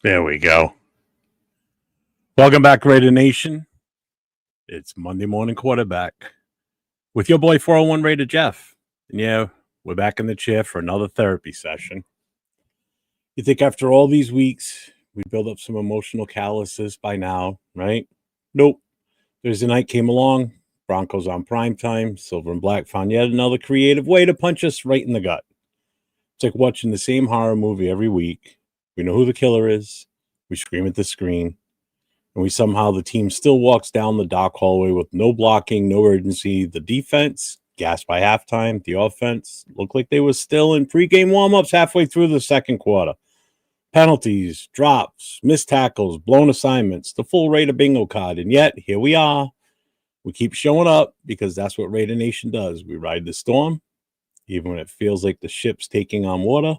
There we go. Welcome back, Raider Nation. It's Monday Morning Quarterback with your boy 401 Raider Jeff. And yeah, we're back in the chair for another therapy session. You think after all these weeks, we build up some emotional calluses by now, right? Nope. Thursday night came along, Broncos on primetime, Silver and Black found yet another creative way to punch us right in the gut. It's like watching the same horror movie every week. We know who the killer is. We scream at the screen. And the team still walks down the dark hallway with no blocking, no urgency. The defense, gassed by halftime. The offense looked like they were still in pregame warmups halfway through the second quarter. Penalties, drops, missed tackles, blown assignments, the full Raider bingo card. And yet, here we are. We keep showing up because that's what Raider Nation does. We ride the storm, even when it feels like the ship's taking on water.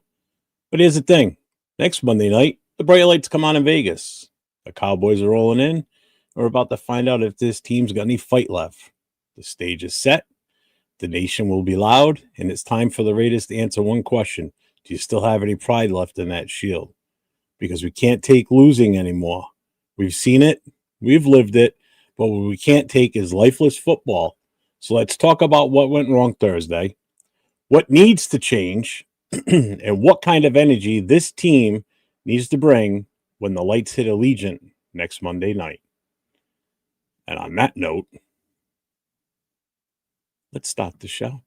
But here's the thing. Next Monday night, the bright lights come on in Vegas. The Cowboys are rolling in. We're about to find out if this team's got any fight left. The stage is set. The nation will be loud. And it's time for the Raiders to answer one question. Do you still have any pride left in that shield? Because we can't take losing anymore. We've seen it. We've lived it. But what we can't take is lifeless football. So let's talk about what went wrong Thursday, what needs to change, and what kind of energy this team needs to bring when the lights hit Allegiant next Monday night. And on that note, let's start the show.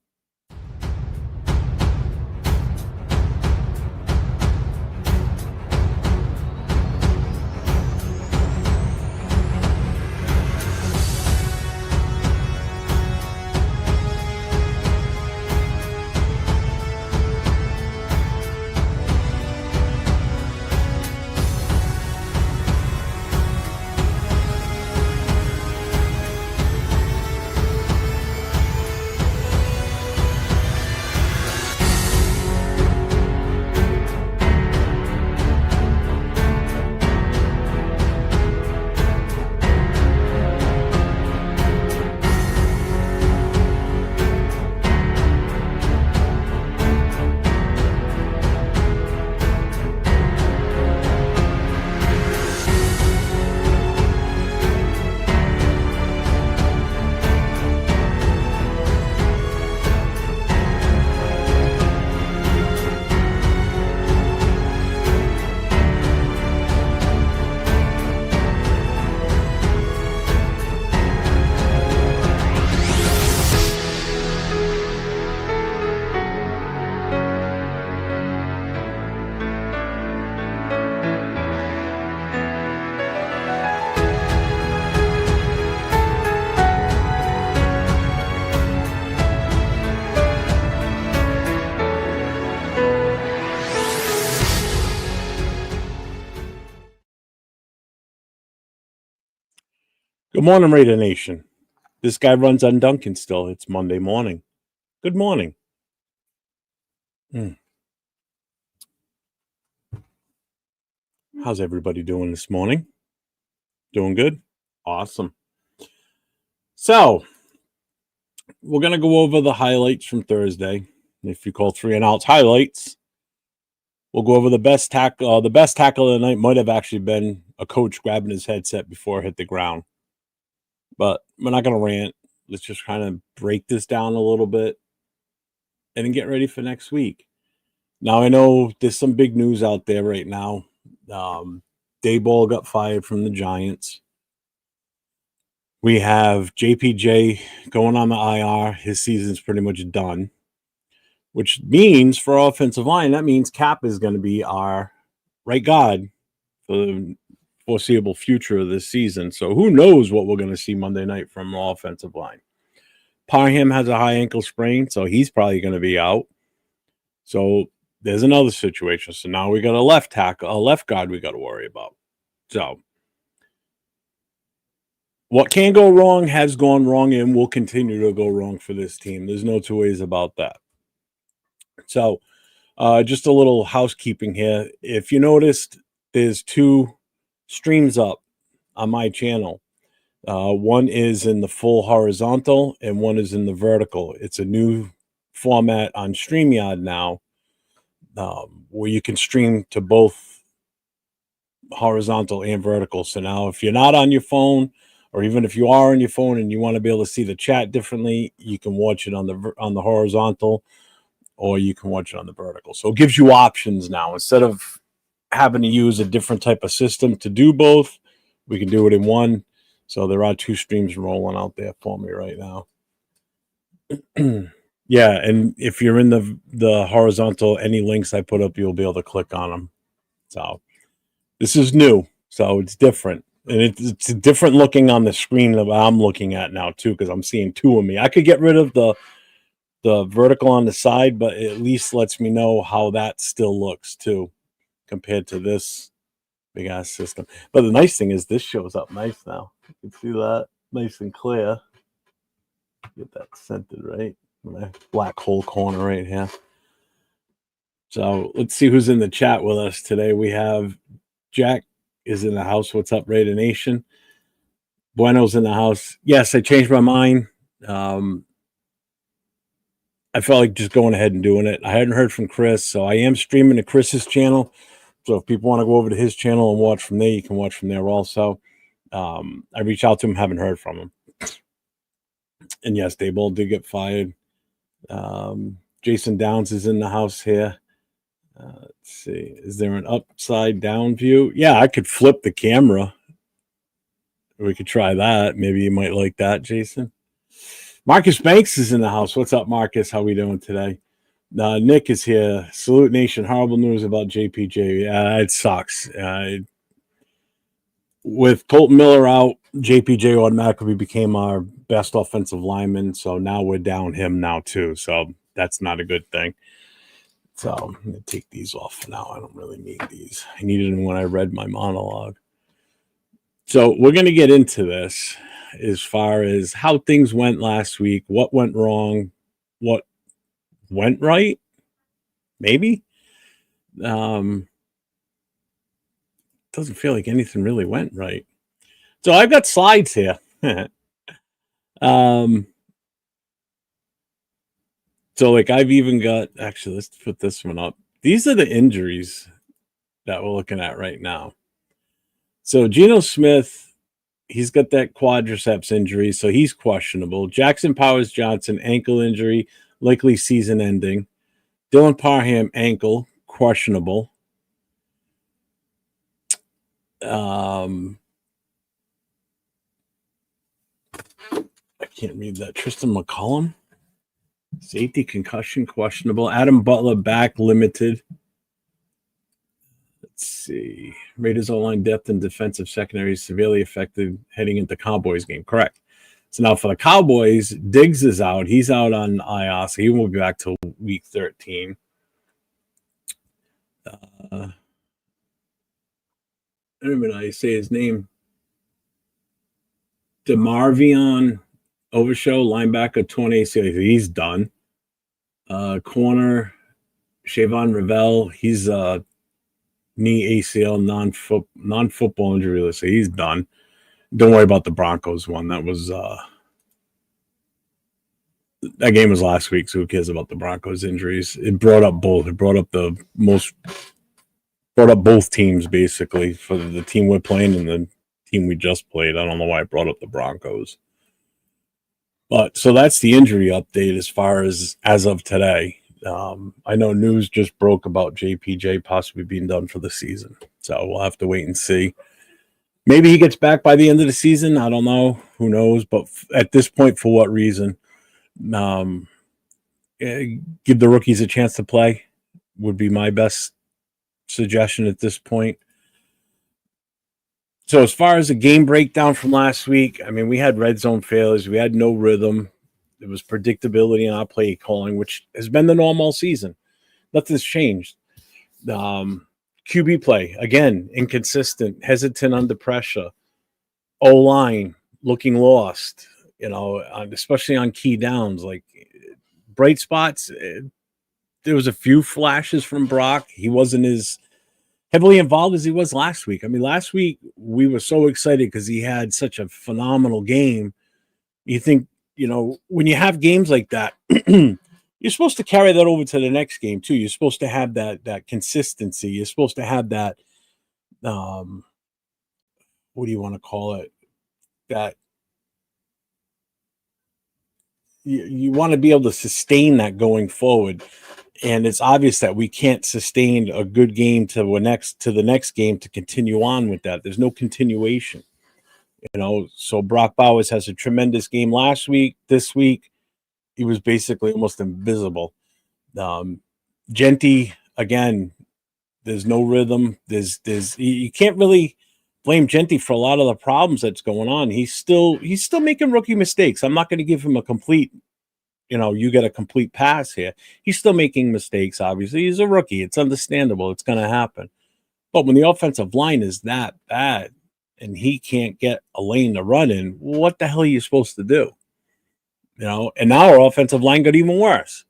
Good morning, Raider Nation. This guy runs on Duncan still. It's Monday morning. Good morning. How's everybody doing this morning? Doing good? Awesome. So, we're going to go over the highlights from Thursday. If you call 3 and outs highlights, we'll go over the best tackle. The best tackle of the night might have actually been a coach grabbing his headset before it hit the ground. But we're not going to rant. Let's just kind of break this down a little bit and then get ready for next week. Now, I know there's some big news out there right now. Dayball got fired from the Giants. We have JPJ going on the IR. His season's pretty much done, which means for our offensive line, that means Cap is going to be our right guard for the foreseeable future of this season. So who knows what we're going to see Monday night from the offensive line. Parham has a high ankle sprain, so he's probably going to be out. So there's another situation. So now we got a left guard we got to worry about. So what can go wrong has gone wrong and will continue to go wrong for this team. There's no two ways about that. So just a little housekeeping here. If you noticed, there's 2 streams up on my channel. One is in the full horizontal and one is in the vertical. It's a new format on StreamYard now, where you can stream to both horizontal and vertical. So now if you're not on your phone, or even if you are on your phone and you want to be able to see the chat differently, you can watch it on the horizontal, or you can watch it on the vertical. So it gives you options now. Instead of having to use a different type of system to do both, we can do it in one. So there are 2 streams rolling out there for me right now. Yeah, and if you're in the horizontal, any links I put up, you'll be able to click on them. So this is new, so it's different, and it's different looking on the screen that I'm looking at now too, because I'm seeing 2 of me. I could get rid of the vertical on the side, but it at least lets me know how that still looks too, compared to this big ass system. But the nice thing is this shows up nice now. You can see that nice and clear. Get that centered right. My black hole corner right here. So let's see who's in the chat with us today. We have Jack is in the house. What's up, Raider Nation? Bueno's in the house. Yes, I changed my mind. I felt like just going ahead and doing it. I hadn't heard from Chris, so I am streaming to Chris's channel. So if people want to go over to his channel and watch from there, you can watch from there also. I reached out to him, haven't heard from him. And yes, they both did get fired. Jason Downs is in the house here. Let's see. Is there an upside down view? Yeah, I could flip the camera. We could try that. Maybe you might like that, Jason. Marcus Banks is in the house. What's up, Marcus? How we doing today? Nick is here. Salute Nation. Horrible news about JPJ. Yeah, it sucks. With Colton Miller out, JPJ automatically became our best offensive lineman. So now we're down him now too. So that's not a good thing. So I'm going to take these off for now. I don't really need these. I needed them when I read my monologue. So we're going to get into this as far as how things went last week, what went wrong, what went right, maybe. Doesn't feel like anything really went right. So I've got slides here. So like I've even got, actually, let's put this one up. These are the injuries that we're looking at right now. So Geno Smith, he's got that quadriceps injury, so he's questionable. Jackson Powers Johnson, ankle injury, likely season ending. Dylan Parham, ankle, questionable. I can't read that. Tristan McCollum, safety concussion, questionable. Adam Butler, back, limited. Let's see. Raiders O-line depth and defensive secondary severely affected heading into Cowboys game. Correct. So now for the Cowboys, Diggs is out. He's out on IR, so he won't be back till week 13. I don't even know how you say his name. DeMarvion Overshow, linebacker, 20 ACL. He's done. Corner, Shavon Ravel, he's knee ACL, non-football injury list. So he's done. Don't worry about the Broncos one. That was that game was last week, so who cares about the Broncos injuries? It brought up both. It brought up both teams basically, for the team we're playing and the team we just played. I don't know why I brought up the Broncos. But so that's the injury update as far as of today. I know news just broke about JPJ possibly being done for the season. So we'll have to wait and see. Maybe he gets back by the end of the season. I don't know. Who knows? But at this point, for what reason? Give the rookies a chance to play would be my best suggestion at this point. So as far as the game breakdown from last week, I mean, we had red zone failures. We had no rhythm. There was predictability in our play calling, which has been the norm all season. Nothing's changed. QB play, again, inconsistent, hesitant under pressure. O-line looking lost, especially on key downs. Like bright spots, there was a few flashes from Brock. He wasn't as heavily involved as he was last week. I mean, last week we were so excited because he had such a phenomenal game. You think, when you have games like that, you're supposed to carry that over to the next game too. You're supposed to have that consistency. You're supposed to have that what do you want to call it? That you want to be able to sustain that going forward. And it's obvious that we can't sustain a good game to the next game to continue on with that. There's no continuation, So Brock Bowers has a tremendous game last week. This week, he was basically almost invisible. Genty, again, there's no rhythm. You can't really blame Genty for a lot of the problems that's going on. He's still making rookie mistakes. I'm not going to give him a complete, you get a complete pass here. He's still making mistakes, obviously. He's a rookie. It's understandable. It's going to happen. But when the offensive line is that bad and he can't get a lane to run in, what the hell are you supposed to do? And now our offensive line got even worse.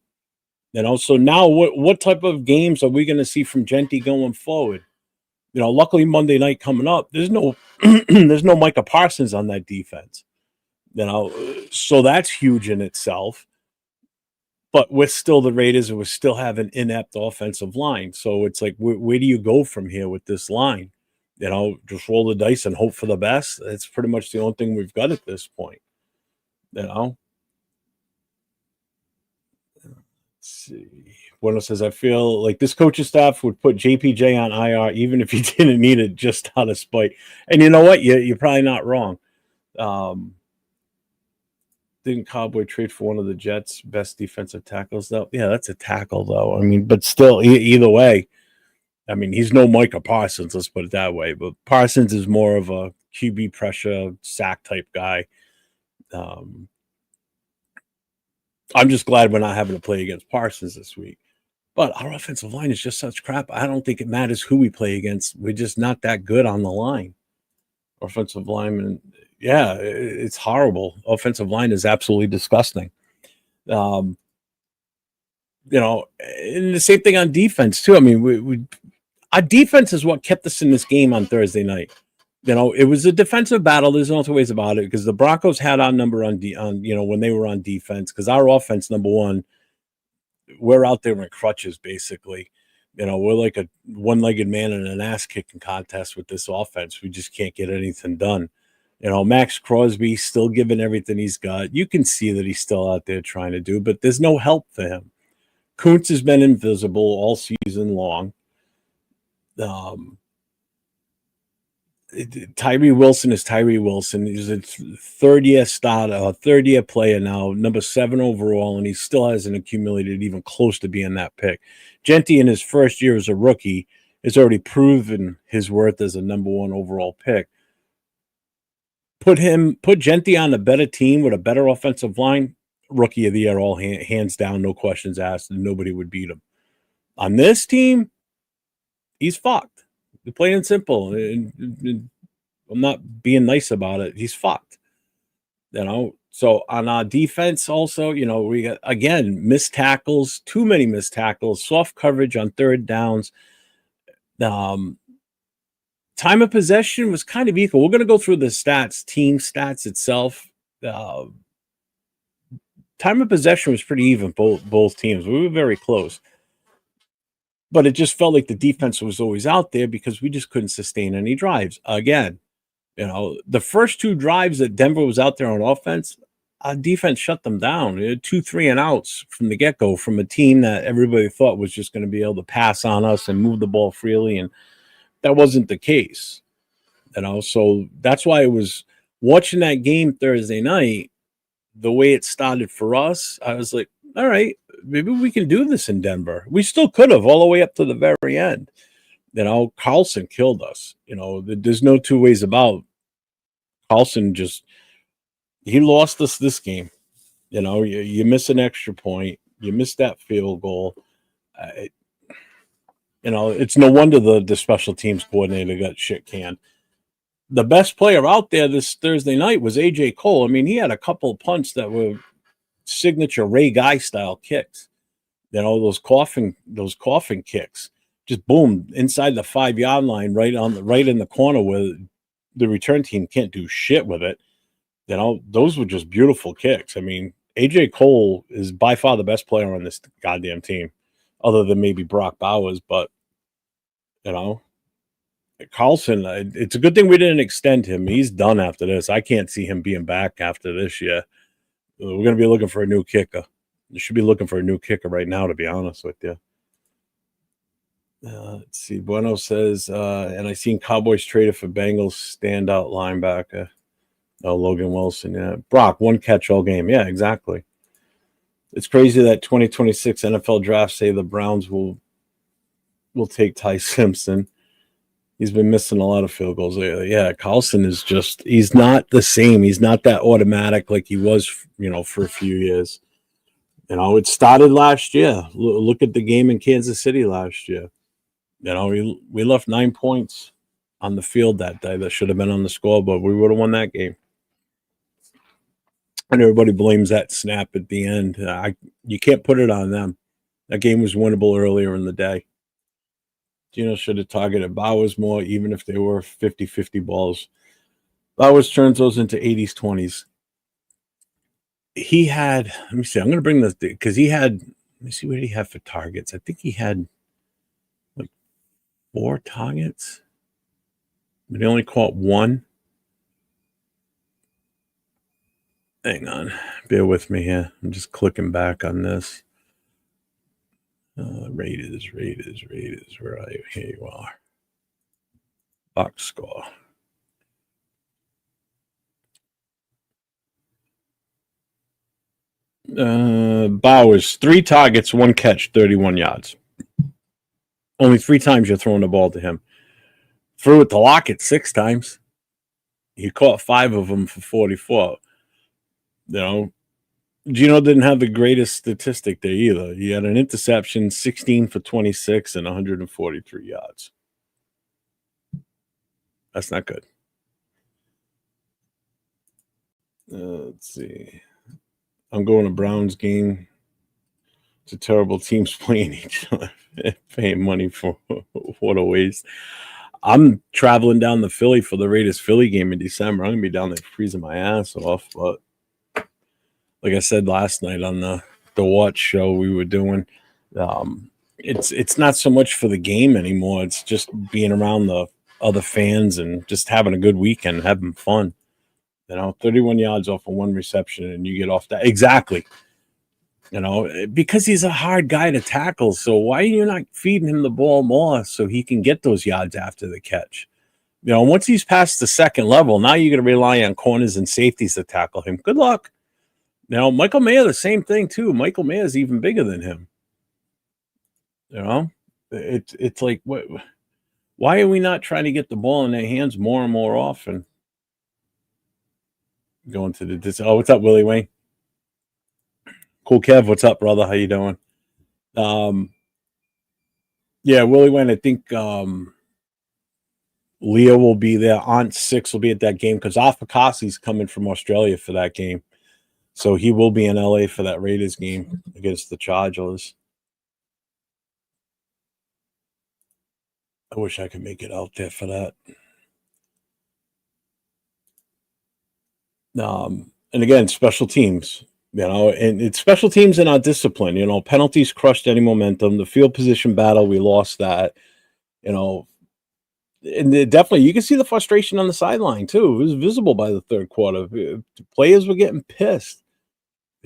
So now what type of games are we going to see from Genty going forward? Luckily Monday night coming up, there's no there's no Micah Parsons on that defense. So that's huge in itself. But we're still the Raiders, and we still have an inept offensive line. So it's like, where do you go from here with this line? Just roll the dice and hope for the best. That's pretty much the only thing we've got at this point. Let's see. Bueno says, I feel like this coaching staff would put JPJ on IR even if he didn't need it, just out of spite. And you know what? You're probably not wrong. Didn't Cowboy trade for one of the Jets' best defensive tackles, though? Yeah, that's a tackle, though. I mean, but still, either way, I mean, he's no Micah Parsons, let's put it that way. But Parsons is more of a QB pressure, sack type guy. I'm just glad we're not having to play against Parsons this week. But our offensive line is just such crap. I don't think it matters who we play against. We're just not that good on the line. Offensive linemen, yeah, it's horrible. Offensive line is absolutely disgusting. And the same thing on defense too. I mean, our defense is what kept us in this game on Thursday night. It was a defensive battle. There's no two ways about it, because the Broncos had our number on when they were on defense, because our offense, number one, we're out there in crutches, basically. We're like a one-legged man in an ass-kicking contest with this offense. We just can't get anything done. Maxx Crosby still giving everything he's got. You can see that he's still out there trying to do, but there's no help for him. Kuntz has been invisible all season long. Tyree Wilson is Tyree Wilson. He's a third-year starter, a third-year player now, number 7 overall, and he still hasn't accumulated even close to being that pick. Genty, in his first year as a rookie, has already proven his worth as a number 1 overall pick. Put Genty on a better team with a better offensive line, rookie of the year, all hands down, no questions asked, and nobody would beat him. On this team, he's fucked. Plain and simple. And I'm not being nice about it. He's fucked. So on our defense also, we got, again, missed tackles, too many missed tackles, soft coverage on third downs. Time of possession was kind of equal. We're going to go through the stats, team stats itself. Time of possession was pretty even, both teams. We were very close. But it just felt like the defense was always out there because we just couldn't sustain any drives. Again, the first 2 drives that Denver was out there on offense, our defense shut them down. It had 2 3-and-outs from the get-go from a team that everybody thought was just going to be able to pass on us and move the ball freely, and that wasn't the case. So that's why it was watching that game Thursday night, the way it started for us, I was like, all right, maybe we can do this in Denver. We still could have all the way up to the very end. Carlson killed us. There's no two ways about it. Carlson he lost us this game. You miss an extra point. You miss that field goal. It's no wonder the special teams coordinator got shit canned. The best player out there this Thursday night was A.J. Cole. I mean, he had a couple of punts that were signature Ray Guy style kicks. Those coughing kicks. Just boom, inside the 5-yard line, right in the corner where the return team can't do shit with it. Those were just beautiful kicks. I mean, A.J. Cole is by far the best player on this goddamn team, other than maybe Brock Bowers, but Carlson, it's a good thing we didn't extend him. He's done after this. I can't see him being back after this year. We're going to be looking for a new kicker. You should be looking for a new kicker right now, to be honest with you. Let's see. Bueno says, and I seen Cowboys traded for Bengals standout linebacker. Oh, Logan Wilson. Yeah. Brock, one catch all game. Yeah, exactly. It's crazy that 2026 NFL draft say the Browns will take Ty Simpson. He's been missing a lot of field goals lately. Yeah, Carlson is just, he's not the same. He's not that automatic like he was, for a few years. It started last year. Look at the game in Kansas City last year. We left 9 points on the field that day that should have been on the scoreboard. We would have won that game. And everybody blames that snap at the end. You can't put it on them. That game was winnable earlier in the day. Gino should have targeted Bowers more, even if they were 50-50 balls. Bowers turns those into 80s, 20s. He had, let me see, I'm going to bring this, because he had, let me see what he had for targets. I think he had like 4 targets, but he only caught 1. Hang on, bear with me here. I'm just clicking back on this. Raiders. Where are you? Here you are. Box score. Bowers, 3 targets, 1 catch, 31 yards. Only 3 times you're throwing the ball to him. Threw it to Lockett 6 times. He caught 5 of them for 44. Gino didn't have the greatest statistic there either. He had an interception, 16 for 26 and 143 yards. That's not good. Let's see. I'm going to Browns game. It's a terrible teams playing each other, paying money for what a waste. I'm traveling down to Philly for the Raiders-Philly game in December. I'm going to be down there freezing my ass off, but like I said last night on the watch show we were doing, it's not so much for the game anymore. It's just being around the other fans and just having a good weekend, having fun. 31 yards off of 1 reception, and you get off that. Exactly. Because he's a hard guy to tackle. So why are you not feeding him the ball more so he can get those yards after the catch? Once he's past the second level, now you're going to rely on corners and safeties to tackle him. Good luck. Michael Mayer, the same thing too. Michael Mayer is even bigger than him. It's like, why are we not trying to get the ball in their hands more and more often? Going to the what's up, Willie Wayne? Cool Kev, what's up, brother? How you doing? Yeah, Willie Wayne, I think Leo will be there. Aunt Six will be at that game because Afakasi's coming from Australia for that game. So he will be in LA for that Raiders game against the Chargers. I wish I could make it out there for that. And again, special teams, and it's special teams in our discipline. Penalties crushed any momentum. The field position battle, we lost that. And definitely, you can see the frustration on the sideline too. It was visible by the third quarter. Players were getting pissed.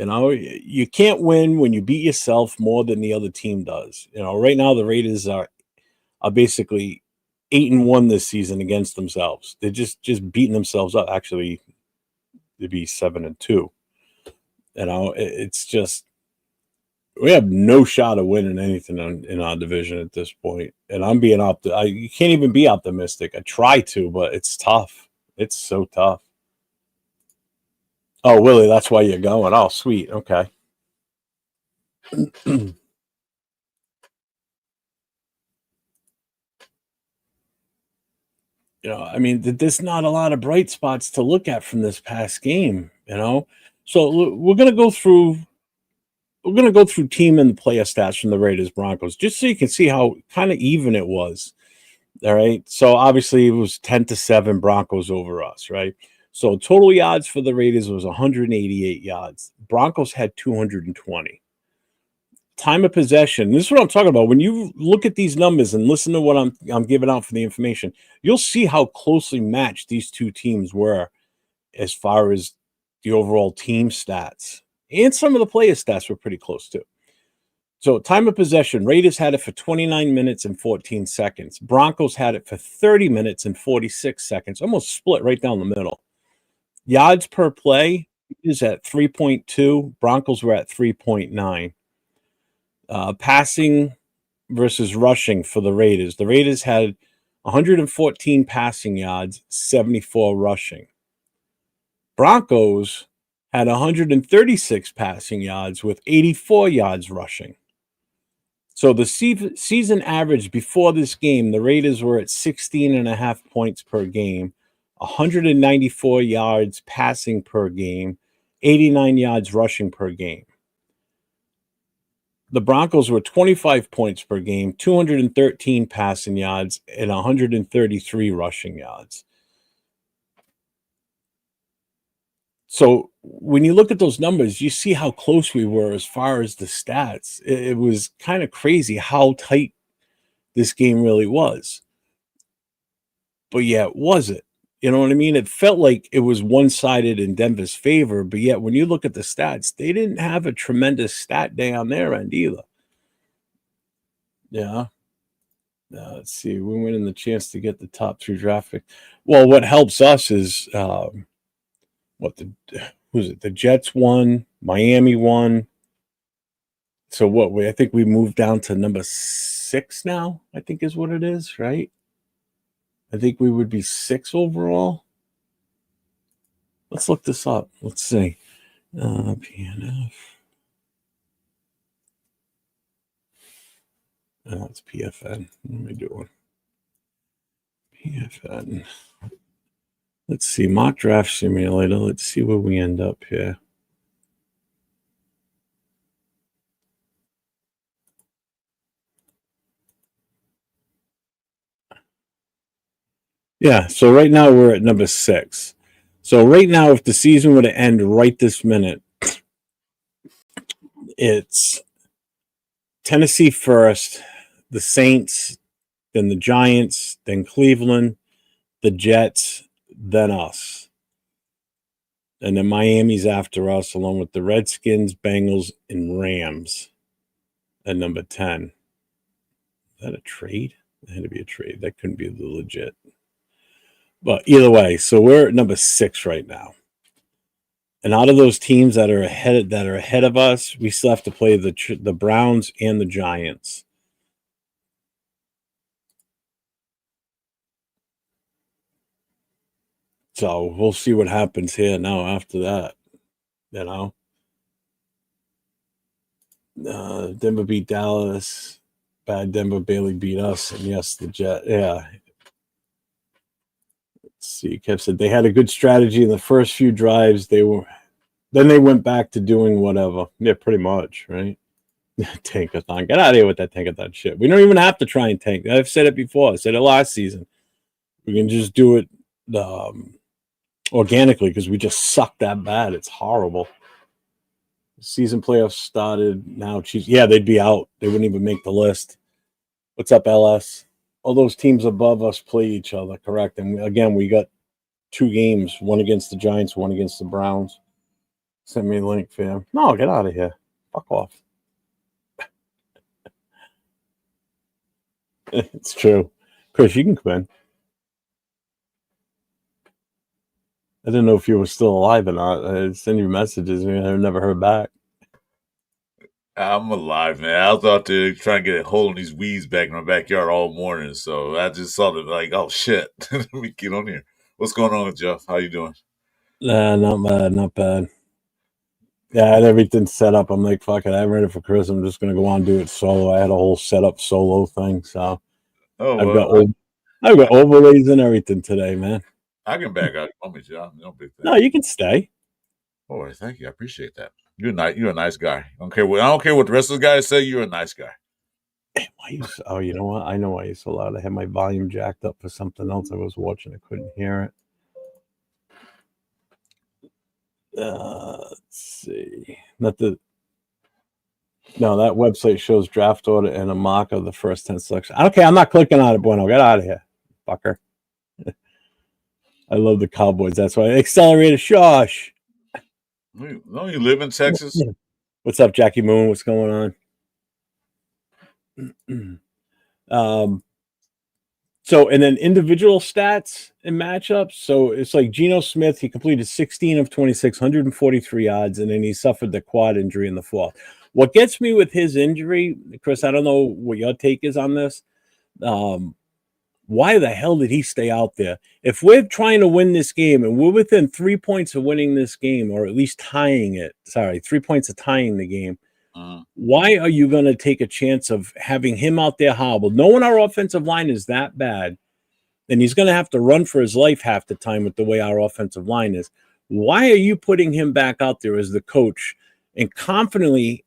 You can't win when you beat yourself more than the other team does. Right now the Raiders are basically 8-1 this season against themselves. They're just beating themselves up. Actually, they'd be 7-2. It's just we have no shot of winning anything in our division at this point. And I'm being you can't even be optimistic. I try to, but it's tough. It's so tough. Oh, Willie, that's why you're going. Oh, sweet. Okay. There's not a lot of bright spots to look at from this past game, So we're going to go through team and player stats from the Raiders Broncos, just so you can see how kind of even it was. All right. So obviously it was 10-7 Broncos over us, right? So total yards for the Raiders was 188 yards. Broncos had 220. time of possession. This is what I'm talking about. When you look at these numbers and listen to what I'm giving out for the information, you'll see how closely matched these two teams were as far as the overall team stats. And some of the player stats were pretty close too. So time of possession, Raiders had it for 29 minutes and 14 seconds. Broncos had it for 30 minutes and 46 seconds, almost split right down the middle. Yards per play is at 3.2. Broncos were at 3.9. Passing versus rushing for the Raiders. The Raiders had 114 passing yards, 74 rushing. Broncos had 136 passing yards with 84 yards rushing. So the season average before this game, the Raiders were at 16.5 points per game, 194 yards passing per game, 89 yards rushing per game. The Broncos were 25 points per game, 213 passing yards, and 133 rushing yards. So when you look at those numbers, you see how close we were as far as the stats. It was kind of crazy how tight this game really was. But yet, was it? You know what I mean? It felt like it was one-sided in Denver's favor, but yet when you look at the stats, they didn't have a tremendous stat day on their end either. Yeah. Let's see. We win in the chance to get the top 2 draft pick. Well, what helps us is the Jets won, Miami won. So I think we moved down to number 6 now, I think is what it is, right? I think we would be 6 overall. Let's look this up. Let's see. PNF. That's PFN. What am I doing? PFN. Let's see. Mock draft simulator. Let's see where we end up here. Yeah, so right now we're at number 6. So right now, if the season were to end right this minute, it's Tennessee first, the Saints, then the Giants, then Cleveland, the Jets, then us. And then Miami's after us, along with the Redskins, Bengals, and Rams at number 10. Is that a trade? It had to be a trade. That couldn't be the legit. But either way, so we're at number 6 right now. And out of those teams that are ahead of us, we still have to play the Browns and the Giants. So we'll see what happens here now after that. You know, Denver beat Dallas. Bad Denver barely beat us, and yes, the Jet. Yeah. Let's see. Kev said they had a good strategy in the first few drives. Then they went back to doing whatever. Yeah, pretty much, right? Tankathon. Get out of here with that tankathon shit. We don't even have to try and tank. I've said it before. I said it last season. We can just do it organically because we just suck that bad. It's horrible. Season playoffs started now. Yeah, they'd be out. They wouldn't even make the list. What's up, LS? All those teams above us play each other, correct? And again, we got 2 games, one against the Giants, one against the Browns. Send me a link, fam. No, get out of here. Fuck off. It's true. Chris, you can come in. I didn't know if you were still alive or not. I sent you messages and I never heard back. I'm alive, man. I was out there trying to get a hold of these weeds back in my backyard all morning, so I just saw them like, oh shit, let me get on here. What's going on, Jeff? How you doing? Not bad, not bad. Yeah, I had everything set up. I'm like, fuck it, I'm ready for Chris. I'm just gonna go on and do it solo. I had a whole setup solo thing, so I've got overlays and everything today, man. I can back out. Oh, me, Jeff. No big thing. No, you can stay. Oh, thank you. I appreciate that. You're a nice guy. I don't care what the rest of the guys say. You're a nice guy. You know what? I know why you're so loud. I had my volume jacked up for something else I was watching. I couldn't hear it. Let's see. No, that website shows draft order and a mock of the first 10 selections. Okay, I'm not clicking on it, Bueno. Get out of here, fucker. I love the Cowboys. That's why. Accelerated Shush. Don't you live in Texas? What's up, Jackie Moon? What's going on? So, and then individual stats and matchups. So it's like Geno Smith, he completed 16 of 26, 143 yards, and then he suffered the quad injury in the fourth. What gets me with his injury, Chris, I don't know what your take is on this. Why the hell did he stay out there? If we're trying to win this game and we're within 3 points of winning this game, or at least tying it, 3 points of tying the game, why are you going to take a chance of having him out there hobbled? Knowing our offensive line is that bad, and he's going to have to run for his life half the time with the way our offensive line is. Why are you putting him back out there as the coach and confidently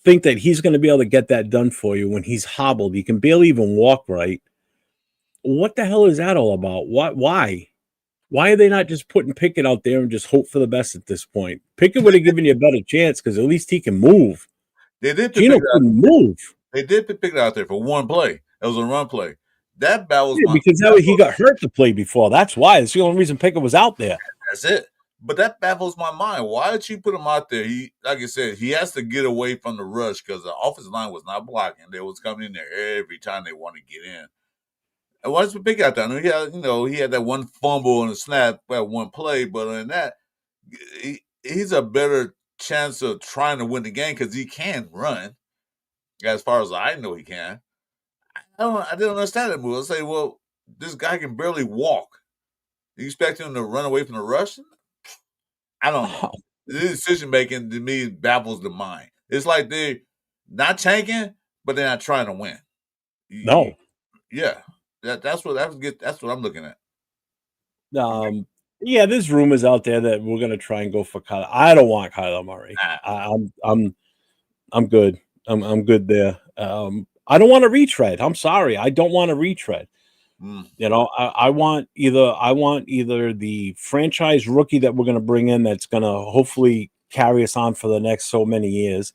think that he's going to be able to get that done for you when he's hobbled? He can barely even walk right. What the hell is that all about? Why? Why are they not just putting Pickett out there and just hope for the best at this point? Pickett would have given you a better chance because at least he can move. They did Geno couldn't move. They did pick it out there for one play. It was a run play. That was because he got hurt the play before. That's why. It's the only reason Pickett was out there. That's it. But that baffles my mind. Why did you put him out there? He, like I said, he has to get away from the rush because the offensive line was not blocking. They was coming in there every time they wanted to get in. And why did you pick out there? I mean, he had that one fumble and a snap at one play, but other than that, he's a better chance of trying to win the game because he can run. As far as I know, he can. I didn't understand that move. I say, well, this guy can barely walk. You expect him to run away from the rush? I don't know. The decision making to me baffles the mind. It's like they're not tanking, but they're not trying to win. No. Yeah. That's what I'm looking at. Yeah, there's rumors out there that we're gonna try and go for Kyler. I don't want Kyler Murray. I'm good. I'm good there. I don't want to retread. I'm sorry. I don't want to retread. You know, I want either the franchise rookie that we're going to bring in that's going to hopefully carry us on for the next so many years,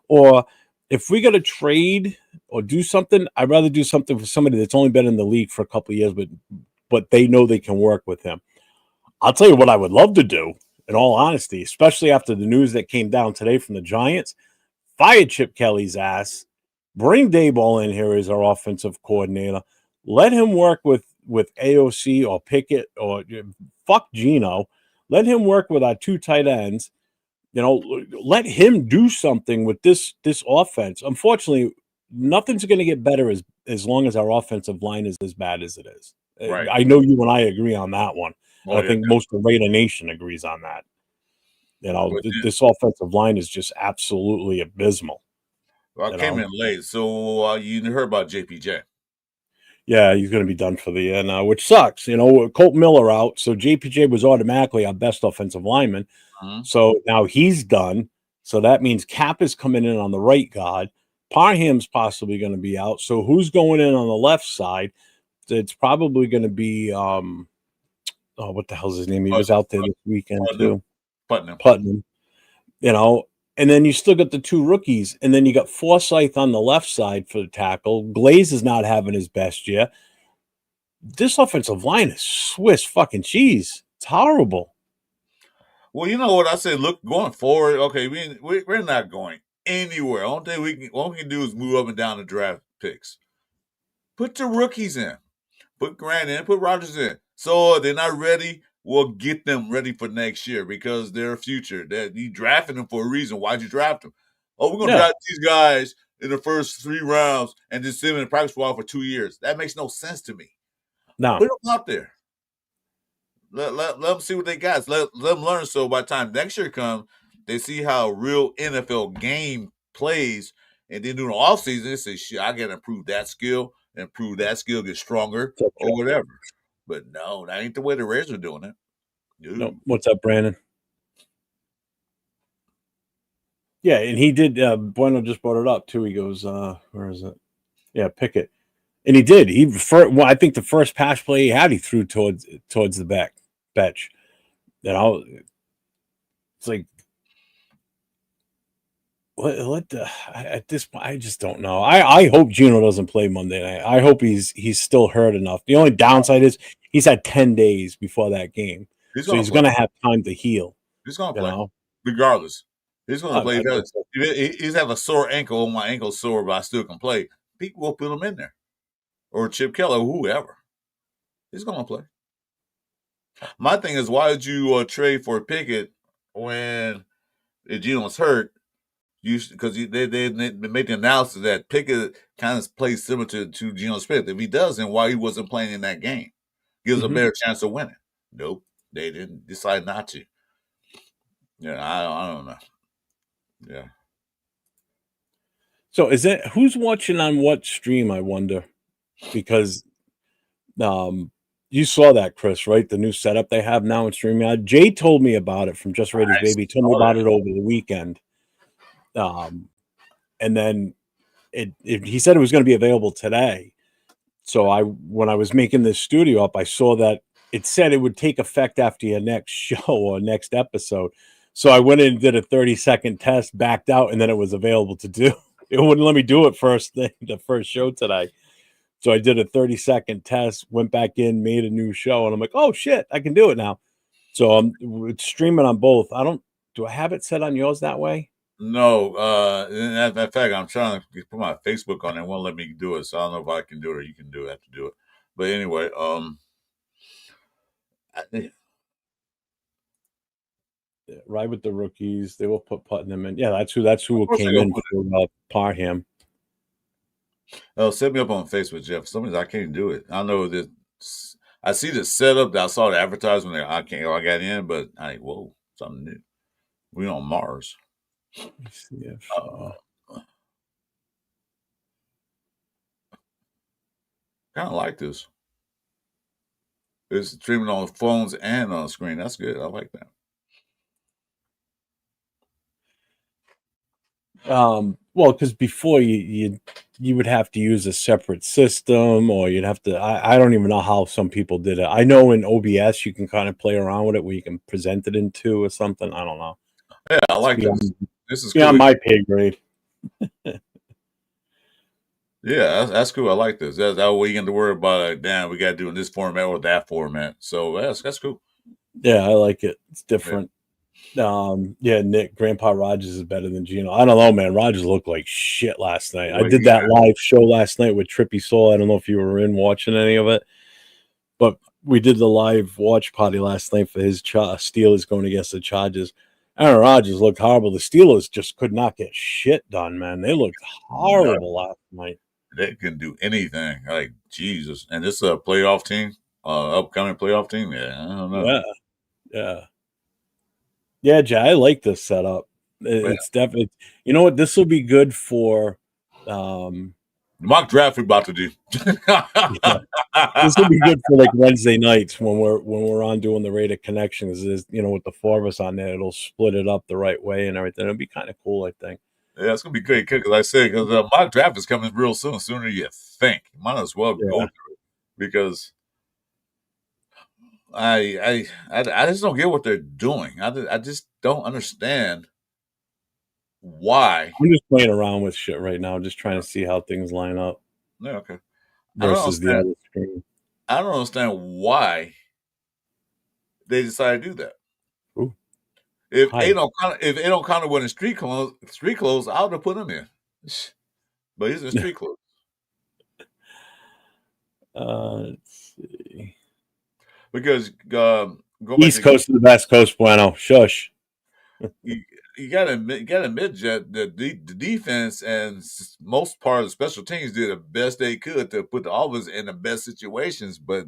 or if we got to trade or do something, I'd rather do something for somebody that's only been in the league for a couple of years, but they know they can work with him. I'll tell you what I would love to do, in all honesty, especially after the news that came down today from the Giants. Fire Chip Kelly's ass. Bring Daboll in here as our offensive coordinator. Let him work with AOC or Pickett or fuck Geno. Let him work with our two tight ends. You know, let him do something with this offense. Unfortunately, nothing's going to get better as long as our offensive line is as bad as it is. Right. I know you and I agree on that one. I think most of the Raider Nation agrees on that. You know, this offensive line is just absolutely abysmal. Well, I came in late, so you heard about JPJ. Yeah, he's going to be done for the year now, which sucks. You know, Colt Miller out, so JPJ was automatically our best offensive lineman. So now he's done. So that means Cap is coming in on the right guard. Parham's possibly going to be out. So who's going in on the left side? It's probably going to be what the hell's his name? He was out there this weekend too. Putnam. You know, and then you still got the two rookies, and then you got Forsythe on the left side for the tackle. Glaze is not having his best year. This offensive line is Swiss fucking cheese. It's horrible. Well, you know what I say. Look, going forward, okay, we're not going anywhere. All we can do is move up and down the draft picks. Put the rookies in. Put Grant in. Put Rodgers in. So they're not ready. We'll get them ready for next year because they're future. You drafting them for a reason. Why'd you draft them? Oh, we're gonna draft these guys in the first 3 rounds and just sit them in the practice squad for 2 years. That makes no sense to me. No, put them out there. Let them see what they got. Let them learn. So by the time next year comes, they see how a real NFL game plays, and then during the offseason, they say, "Shit, I got to improve that skill, get stronger, or whatever." But no, that ain't the way the Raiders are doing it. No. What's up, Brandon? Yeah, and he did. Bueno just brought it up too. He goes, "Where is it?" Yeah, Pickett, and he did. I think the first pass play he had, he threw towards the bench. You know, it's like, At this point, I just don't know. I hope Gino doesn't play Monday night. I hope he's still hurt enough. The only downside is he's had 10 days before that game, He's so gonna he's play. going to have time to heal. He's gonna You play, know, regardless. He's gonna play. I think so. He's have a sore ankle. My ankle's sore, but I still can play. People will put him in there, or Chip Kelly, or whoever. He's gonna play. My thing is, why did you trade for Pickett when Gino's hurt? Because they made the analysis that Pickett kind of plays similar to Geno Smith. If he doesn't, why he wasn't playing in that game? Gives a better chance of winning. Nope, they didn't decide not to. Yeah, I don't know. Yeah. So who's watching on what stream? I wonder, because you saw that, Chris, right? The new setup they have now in StreamYard. Jay told me about it from Just Raiders Baby. He told me about it over the weekend. And then he said it was going to be available today. So when I was making this studio up, I saw that it said it would take effect after your next show or next episode. So I went in and did a 30-second test, backed out, and then it was available to do. It wouldn't let me do it the first show today. So I did a 30-second test, went back in, made a new show, and I'm like, oh shit, I can do it now. So it's streaming on both. Do I have it set on yours that way? No, in fact, I'm trying to put my Facebook on it. It won't let me do it, so I don't know if I can do it or you can do it. I have to do it. But anyway, Ride with the rookies. They will putting them in. Yeah, that's who came in for Parham. Oh, set me up on Facebook, Jeff. For some reason I can't do it. I know that I see the setup. I saw the advertisement. I got in, but I think, whoa, something new. We on Mars. Let me see if kind of like this. It's streaming on phones and on the screen. That's good. I like that. Well, because before you would have to use a separate system, or you'd have to. I don't even know how some people did it. I know in OBS you can kind of play around with it, where you can present it into or something. I don't know. Yeah, I like this. This is beyond cool. my pay grade. Yeah, that's cool. I like this. That's that way you get to worry about like, damn, we got to do in this format or that format. So that's cool. Yeah, I like it. It's different. Yeah, Nick, Grandpa Rogers is better than Gino. I don't know, man. Rogers looked like shit last night. I did that live show last night with Trippy Soul. I don't know if you were in watching any of it, but we did the live watch party last night for his Steelers going against the Chargers. Aaron Rodgers looked horrible. The Steelers just could not get shit done, man. They looked horrible last night. They can do anything. Like, Jesus. And this is a playoff team, upcoming playoff team. Yeah, I don't know. Yeah, Jay, I like this setup. It's definitely, you know what, this will be good for mock draft we're about to do. This will be good for like Wednesday nights when we're on doing the Raider Connections. Is with the four of us on there, it'll split it up the right way and everything. It'll be kind of cool, I think. Yeah, it's gonna be great because I say because mock draft is coming real soon, sooner you think. You might as well go through it because I just don't get what they're doing. I just don't understand why. I'm just playing around with shit right now, just trying to see how things line up. Yeah, okay. Versus the other screen. I don't understand why they decided to do that. Ooh. If Aiden O'Connor went in street clothes, I would have put him in. But he's in street clothes. Let's see. Because East Coast to the West Coast, bueno. Shush. You gotta admit that the defense and most part of the special teams did the best they could to put the offense in the best situations, but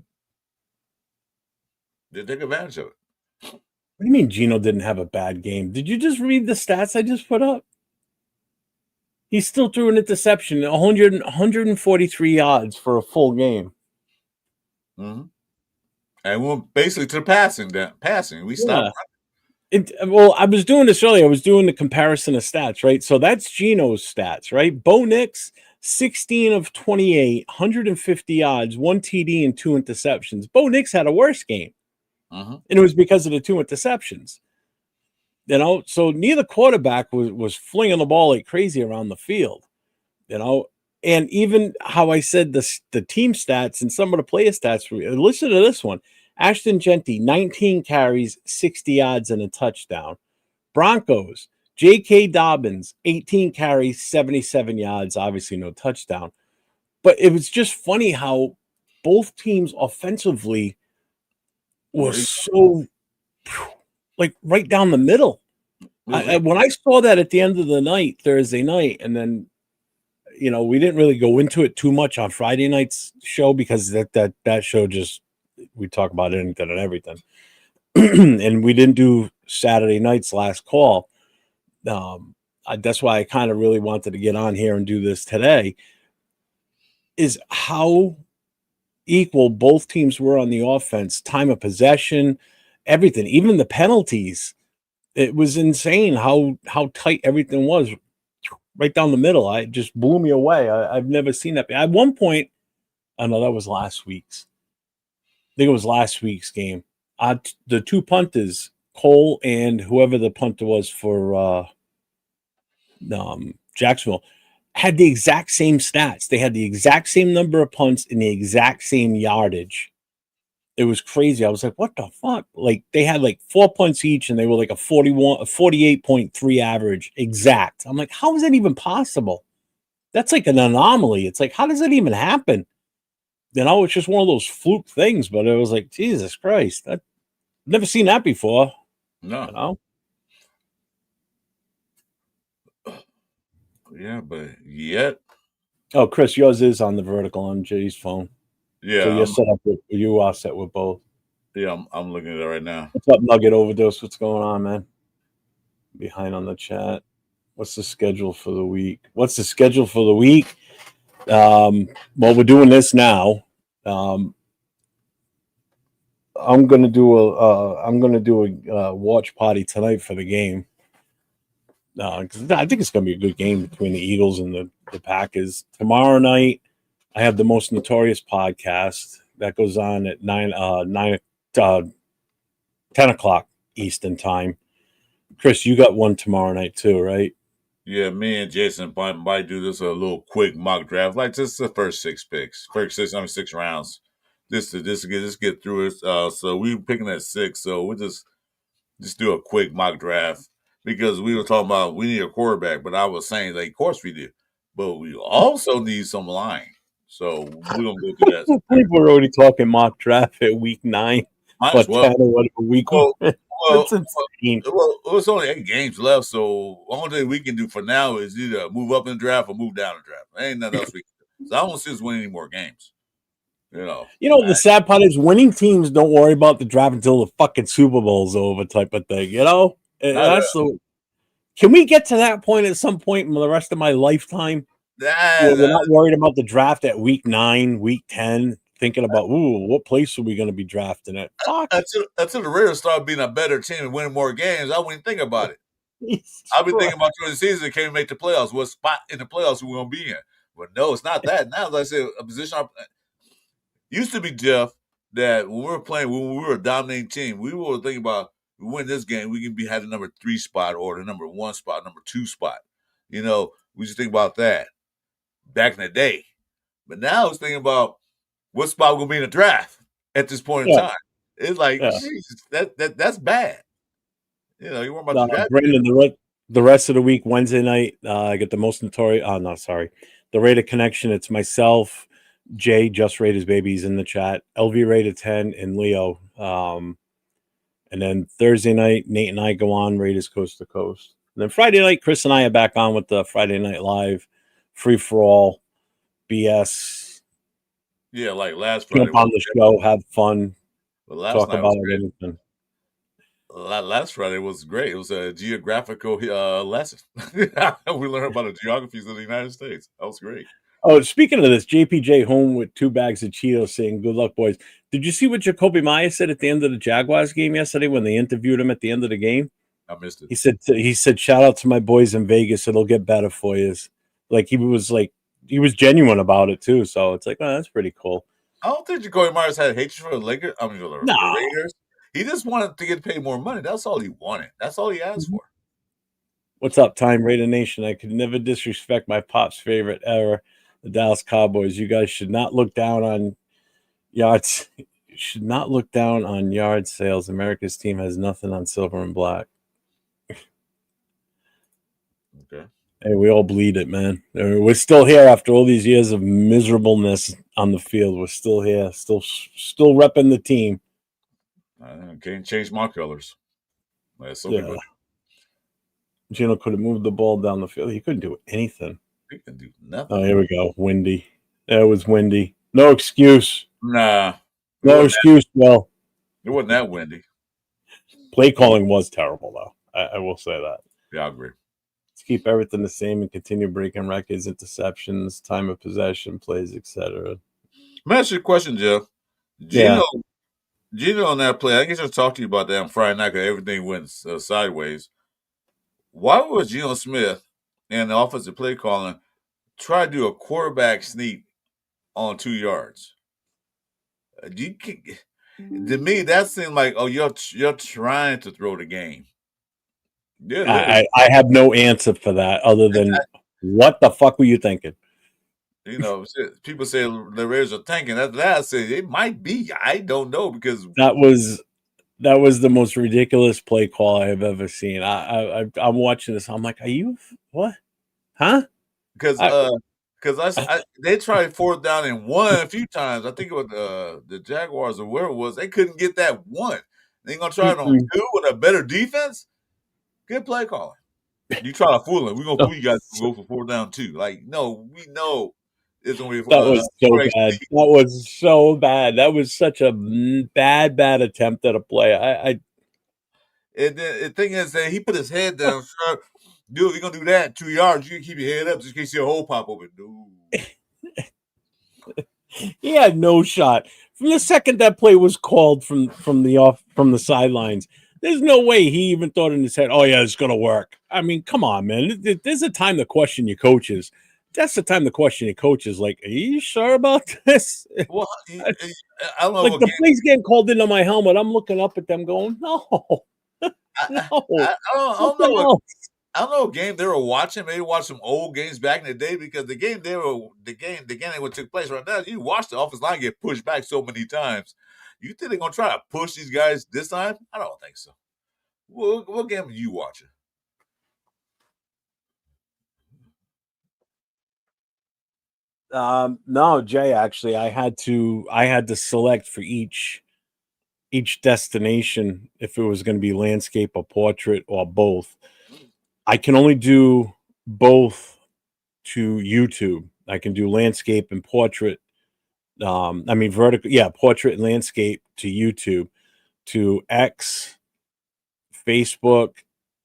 they take advantage of it. What do you mean Gino didn't have a bad game? Did you just read the stats I just put up? He still threw an interception, 143 yards for a full game. Mm-hmm. And we went basically to the passing. We stopped. Well, I was doing this earlier. I was doing the comparison of stats, right? So that's Gino's stats, right? Bo Nix, 16 of 28, 150 yards, 1 TD, and 2 interceptions. Bo Nix had a worse game. Mm-hmm. And it was because of the 2 interceptions. You know, so neither quarterback was flinging the ball like crazy around the field. You know, and even how I said the team stats and some of the player stats. Listen to this one: Ashton Genty, 19 carries, 60 yards, and a touchdown. Broncos, J.K. Dobbins, 18 carries, 77 yards, obviously no touchdown. But it was just funny how both teams offensively were so like right down the middle. When I saw that at the end of the night, Thursday night, and then we didn't really go into it too much on Friday night's show because that show just we talk about anything and everything, and we didn't do Saturday night's last call. That's why I kind of really wanted to get on here and do this today. Is how equal both teams were on the offense, time of possession, everything, even the penalties. It was insane how tight everything was, right down the middle. I just blew me away. I've never seen that. At one point, I know that was last week's. I think it was last week's game. The two punters, Cole and whoever the punter was for Jacksonville, had the exact same stats. They had the exact same number of punts and the exact same yardage. It was crazy. I was like, what the fuck? Like they had like 4 punts each and they were like a 48.3 average exact. I'm like, how is that even possible? That's like an anomaly. It's like, how does that even happen? It's just one of those fluke things, but it was like, Jesus Christ. I've never seen that before. No. Yeah, but yet. Oh, Chris, yours is on the vertical on Jay's phone. Yeah. So you're set up with you are set with both. Yeah, I'm looking at it right now. What's up, Nugget Overdose? What's going on, man? Behind on the chat. What's the schedule for the week? Well, we're doing this now. I'm gonna do a watch party tonight for the game. Because I think it's gonna be a good game between the Eagles and the Packers. Tomorrow night, I have the Most Notorious podcast that goes on at 10 o'clock Eastern time. Chris, you got one tomorrow night too, right? Yeah, me and Jason might do this a little quick mock draft, like just the first 6 rounds, just to get through it. So we were picking at 6, so we'll just do a quick mock draft because we were talking about we need a quarterback, but I was saying like, of course we do, but we also need some line. So we're gonna go through that. People are already talking mock draft at week 9. Might as well. 10 or whatever week. It's only 8 games left, so the only thing we can do for now is either move up in the draft or move down the draft. There ain't nothing else we can do. So I don't see us winning any more games. The sad part is winning teams don't worry about the draft until the fucking Super Bowl's over, type of thing. Can we get to that point at some point in the rest of my lifetime? We're not worried about the draft at week 9, week 10, thinking about, what place are we going to be drafting at? Fuck. Until the Raiders start being a better team and winning more games, I wouldn't think about it. I've been thinking about during the season they can't make the playoffs. What spot in the playoffs we're going to be in? But no, it's not that. Now, like I said, a position used to be, Jeff, that when we were a dominating team, we were thinking about we win this game, we can have the number 3 spot or the number 1 spot, number 2 spot. We just think about that back in the day. But now it's thinking about what spot we're going to be in the draft at this point in time. It's like, Jesus, that's bad. You weren't about to draft. Brandon, the rest of the week, Wednesday night, I get the Most Notorious. The Raider Connection. It's myself, Jay, Just Raiders Babies in the chat, LV Raider 10, and Leo. And then Thursday night, Nate and I go on Raiders Coast to Coast. And then Friday night, Chris and I are back on with the Friday Night Live, free for all, BS. Yeah, like last Friday. Jump on the show, have fun, talk about anything. Last Friday was great. It was a geographical lesson. We learned about the geographies of the United States. That was great. Oh, speaking of this, JPJ home with 2 bags of Cheetos saying, good luck, boys. Did you see what Jacoby Myers said at the end of the Jaguars game yesterday when they interviewed him at the end of the game? I missed it. He said, shout out to my boys in Vegas. It'll get better for you. He was genuine about it, too. So it's like, oh, that's pretty cool. I don't think Jacoby Myers had hatred for the Lakers. The Raiders. He just wanted to get paid more money. That's all he wanted. That's all he asked for. What's up, Time Raider Nation? I could never disrespect my pop's favorite era, the Dallas Cowboys. You guys should not look down on yards. You should not look down on yard sales. America's team has nothing on silver and black. Okay. Hey, we all bleed it, man. We're still here after all these years of miserableness on the field. We're still here, still repping the team. I can't change my colors. Some Yeah. people, Gino could have moved the ball down the field. He couldn't do anything. he can do nothing. Oh, here we go. Windy. That was windy. No excuse. Nah. No excuse, Well, It wasn't that windy. Play calling was terrible, though. I will say that. Yeah, I agree. Let's keep everything the same and continue breaking records, interceptions, time of possession, plays, etc. Let me ask you a question, Jeff. Gino on that play, I guess I'll talk to you about that on Friday night because everything went sideways. Why was Geno Smith and the offensive play calling try to do a quarterback sneak on 2 yards? To me, that seemed like, you're trying to throw the game. I have no answer for that other than what the fuck were you thinking? People say the Raiders are tanking. That I say it might be. I don't know because that was the most ridiculous play call I have ever seen. I'm watching this. I'm like, are you what? Huh? Because they tried 4th down and 1 a few times. I think it was the Jaguars or where it was. They couldn't get that 1. They gonna try it on 2 with a better defense. Good play calling. You try to fool them. We're gonna fool you guys to go for 4th down 2. Like, no, we know it's gonna be. That was so bad. That was so bad. That was such a bad attempt at a play. And the thing is that he put his head down. Dude, you're gonna do that 2 yards. You can keep your head up just in case your hole pop open. Dude. He had no shot. From the second that play was called from the sidelines, there's no way he even thought in his head, oh yeah, it's gonna work. I mean, come on, man. There's a time to question your coaches. That's the time to question your coaches. Like, are you sure about this? Well, I don't know. Like the play's getting called into my helmet. I'm looking up at them, going, no. I don't know. I don't know what game they were watching. Maybe watch some old games back in the day because the game that took place right now. You watch the offensive line get pushed back so many times. You think they're gonna try to push these guys this time? I don't think so. What game are you watching? No, Jay. Actually, I had to select for each destination if it was going to be landscape or portrait or both. I can only do both to YouTube. I can do landscape and portrait. Vertical, portrait and landscape to YouTube. To X, Facebook,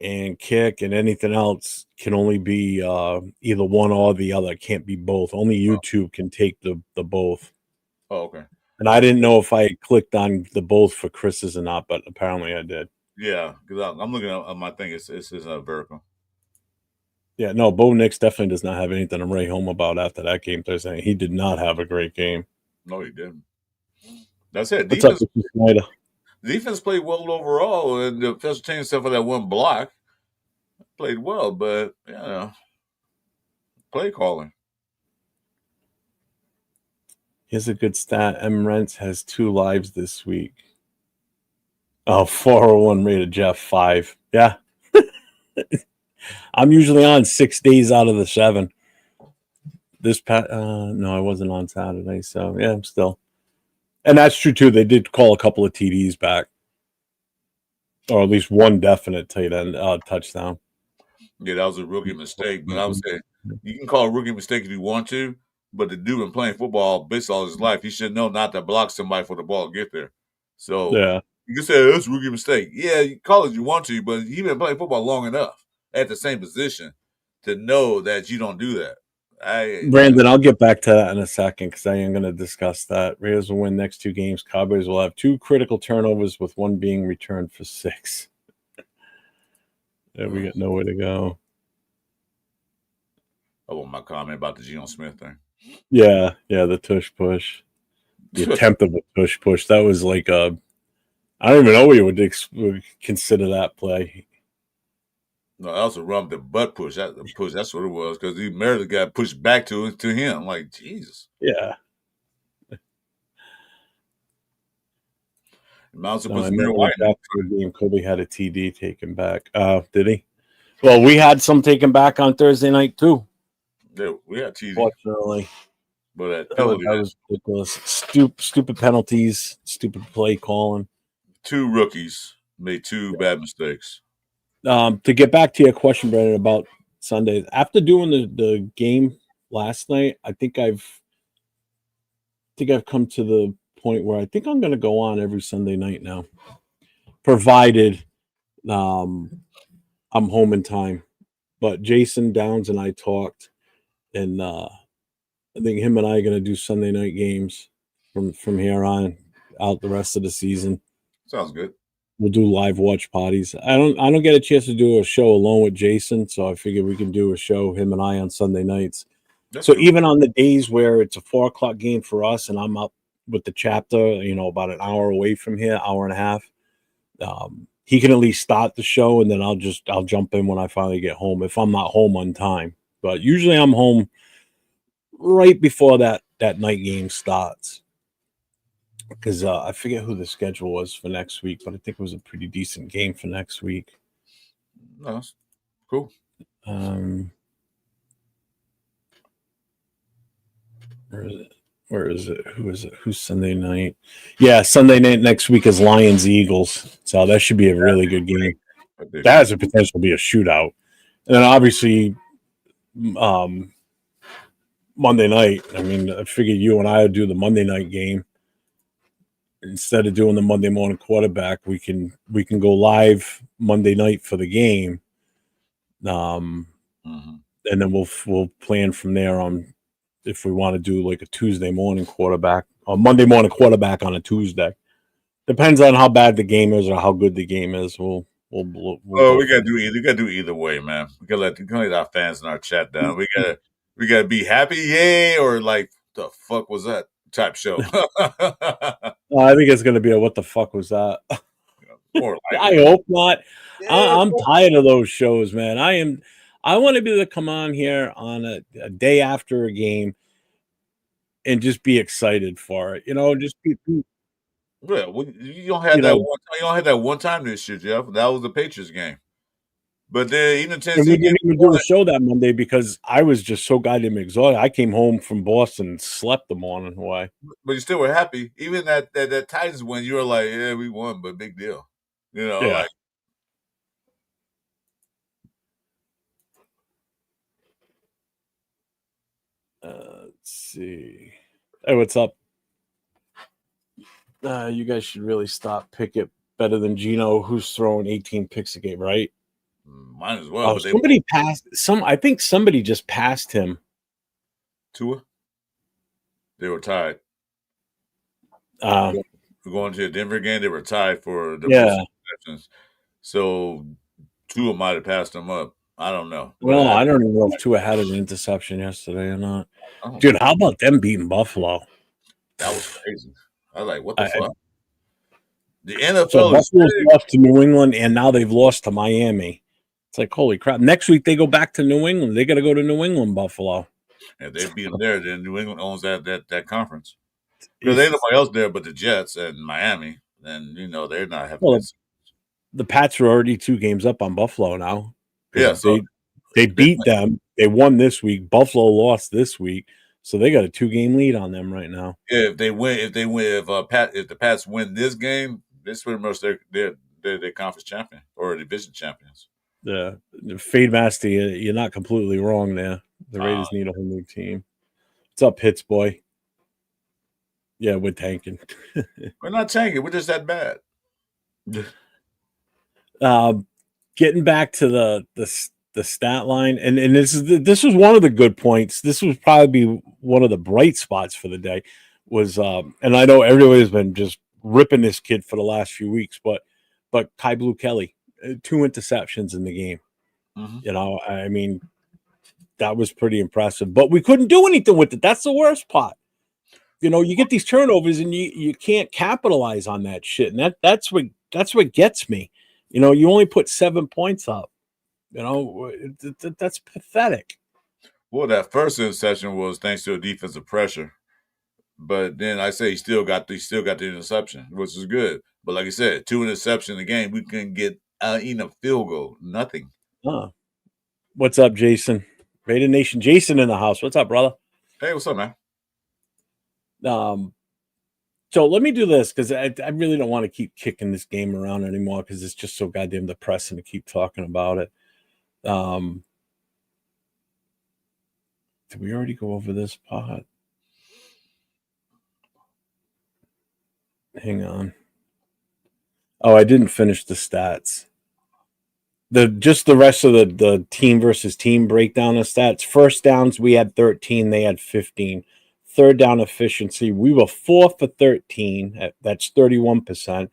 and Kick, and anything else can only be either one or the other. It can't be both. Only YouTube can take the both. Oh, okay. And I didn't know if I clicked on the both for Chris's or not, but apparently I did. Yeah, because I'm looking at my thing. It's vertical. Yeah, no, Bo Nix definitely does not have anything to write home about after that game Thursday. He did not have a great game. No, he didn't. That's it. Defense played well overall, and the special team, except for that one block, played well. But play calling. Here's a good stat. M. Rents has 2 lives this week. Oh, 401 rated Jeff 5. Yeah. I'm usually on 6 days out of the 7. No, I wasn't on Saturday, so yeah, I'm still. And that's true too. They did call a couple of TDs back, or at least one definite tight end touchdown. Yeah, that was a rookie mistake. But I would say you can call a rookie mistake if you want to, but the dude been playing football basically all his life. He should know not to block somebody for the ball to get there. So yeah, you can say that's a rookie mistake. Yeah, you call it you want to, but he been playing football long enough at the same position to know that you don't do that. Brandon, I'll get back to that in a second because I am going to discuss that. Raiders will win next 2 games. Cowboys will have 2 critical turnovers with 1 being returned for 6. Yeah, we got nowhere to go. I want my comment about the Geno Smith thing. Yeah, the tush push. The attempt of a tush push. That was like a I don't even know what you would consider that play. No, that was a run the butt push. That's what it was because he married the guy pushed back to him. I'm like, Jesus. Yeah. Mounts No, put I some Mary remember White in it. after the game, Kobe had a TD taken back. Did he? Well, we had some taken back on Thursday night too. Yeah, we had TD, Fortunately, but that that penalty, was ridiculous. Stupid penalties, stupid play calling. two rookies made two bad mistakes. To get back to your question, Brendan, about Sundays, after doing the game last night, I think I've come to the point where I think I'm going to go on every Sunday night now, provided I'm home in time. But Jason Downs and I talked, and I think him and I are going to do Sunday night games from here on out the rest of the season. Sounds good. We'll do live watch parties. I don't get a chance to do a show alone with Jason, so I figured we can do a show him and I on Sunday nights. That's So cool. even on the days where it's a 4:00 game for us, and I'm up with the chapter, about an hour away from here, hour and a half, he can at least start the show, and then I'll jump in when I finally get home if I'm not home on time. But usually I'm home right before that night game starts. Because I forget who the schedule was for next week, but I think it was a pretty decent game for next week. No, that's cool. Where is it? Who is it? Who's Sunday night? Yeah, Sunday night next week is Lions Eagles. So that should be a really good game. That has a potential to be a shootout. And then obviously Monday night. I mean, I figured you and I would do the Monday night game. Instead of doing the Monday morning quarterback, we can go live Monday night for the game. And then we'll plan from there on if we want to do like a Tuesday morning quarterback or Monday morning quarterback on a Tuesday. Depends on how bad the game is or how good the game is. We gotta do either. We gotta do either way, man. We gotta let our fans in our chat down. We gotta be happy, yay, or like the fuck was that type show. I think it's gonna be a what the fuck was that? More I hope not. Yeah, I'm tired of those shows, man. I want to be able to come on here on a day after a game and just be excited for it. Just be. Yeah, you don't have that one. You don't have that one time this year, Jeff. That was the Patriots game. But then even Tennessee, we didn't even do a show that Monday because I was just so goddamn exhausted. I came home from Boston and slept the morning away. But you still were happy. Even that Titans win, you were like, yeah, we won, but big deal. Like. Let's see. Hey, what's up? You guys should really stop Pickett better than Geno, who's throwing 18 picks a game, right? Might as well. Somebody passed I think somebody just passed him. Tua? They were tied. Going to the Denver game, they were tied for the interceptions. So Tua might have passed them up. I don't know. Well, I don't even know if Tua had an interception yesterday or not. Dude, how about them beating Buffalo? That was crazy. I was like, what the fuck? The NFL so Buffalo's lost to New England, and now they've lost to Miami. It's like, holy crap. Next week, they go back to New England. They got to go to New England, Buffalo. If they beat them there, then New England owns that conference. Because there's nobody else there but the Jets and Miami. And, they're not having the Pats are already 2 games up on Buffalo now. Yeah, so they beat them. They won this week. Buffalo lost this week. So they got a 2-game lead on them right now. Yeah, if the Pats win this game, this pretty much they're conference champion or division champions. Yeah, Fade Master, you're not completely wrong there. The Raiders need a whole new team. What's up, Hits boy? Yeah, we're tanking. We're not tanking. We're just that bad. Getting back to the stat line, and this was one of the good points. This was probably one of the bright spots for the day. Was and I know everybody's been just ripping this kid for the last few weeks, but Kai Blue Kelly, 2 interceptions in the game. Mm-hmm. I mean, that was pretty impressive. But we couldn't do anything with it. That's the worst part. You get these turnovers and you can't capitalize on that shit. And that's what gets me. You only put 7 points up. That's pathetic. Well, that first interception was thanks to a defensive pressure. But then I say he still got the interception, which is good. But like I said, 2 interceptions in the game, we couldn't get even a field goal. Nothing. What's up, Jason? Raider Nation, Jason in the house. What's up, brother? Hey, what's up, man? So let me do this because I really don't want to keep kicking this game around anymore because it's just so goddamn depressing to keep talking about it. Did we already go over this part? Hang on. Oh, I didn't finish the stats. Just the rest of the team versus team breakdown of stats. First downs, we had 13. They had 15. Third down efficiency, we were 4 for 13. That's 31%.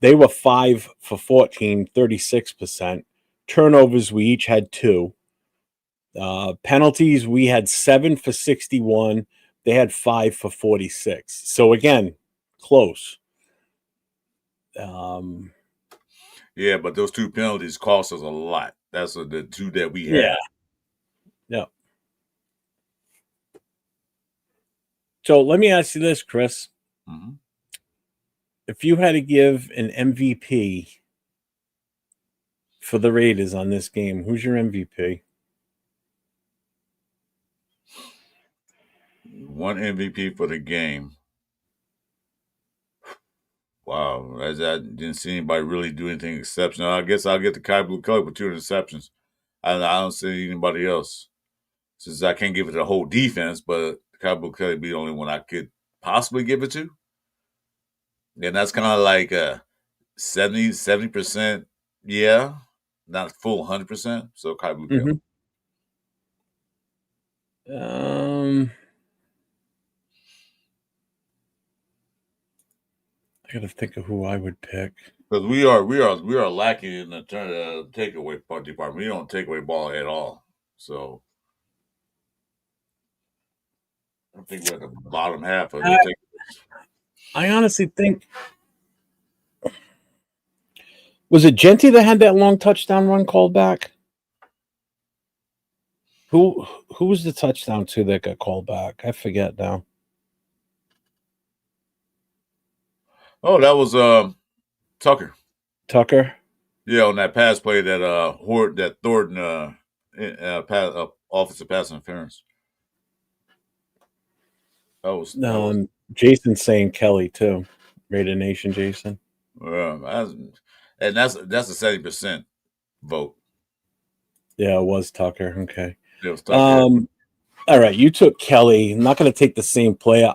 They were 5 for 14, 36%. Turnovers, we each had 2. Penalties, we had 7 for 61. They had 5 for 46. So again, close. Yeah, but those 2 penalties cost us a lot. That's the 2 that we had. Yeah. So let me ask you this, Chris. Mm-hmm. If you had to give an MVP for the Raiders on this game, who's your MVP? One MVP for the game. Wow, I didn't see anybody really do anything exceptional. I guess I'll get the Kai Blue Kelly with 2 interceptions. I don't see anybody else. Since I can't give it the whole defense, but Kai Blue Kelly be the only one I could possibly give it to. And that's kind of like 70%, yeah. Not full 100%. So Kai Blue Kelly. I gotta think of who I would pick. Because we are lacking in the takeaway department. We don't take away ball at all. So I think we're at the bottom half of the I honestly think, was it Genty that had that long touchdown run called back? Who was the touchdown to that got called back? I forget now. Oh, that was Tucker. Tucker? Yeah, on that pass play that Thornton offensive pass interference. That was Jason's saying Kelly too. Raider Nation, Jason. And that's a 70% vote. Yeah, it was Tucker. Okay. It was Tucker. All right, you took Kelly. I'm not going to take the same player.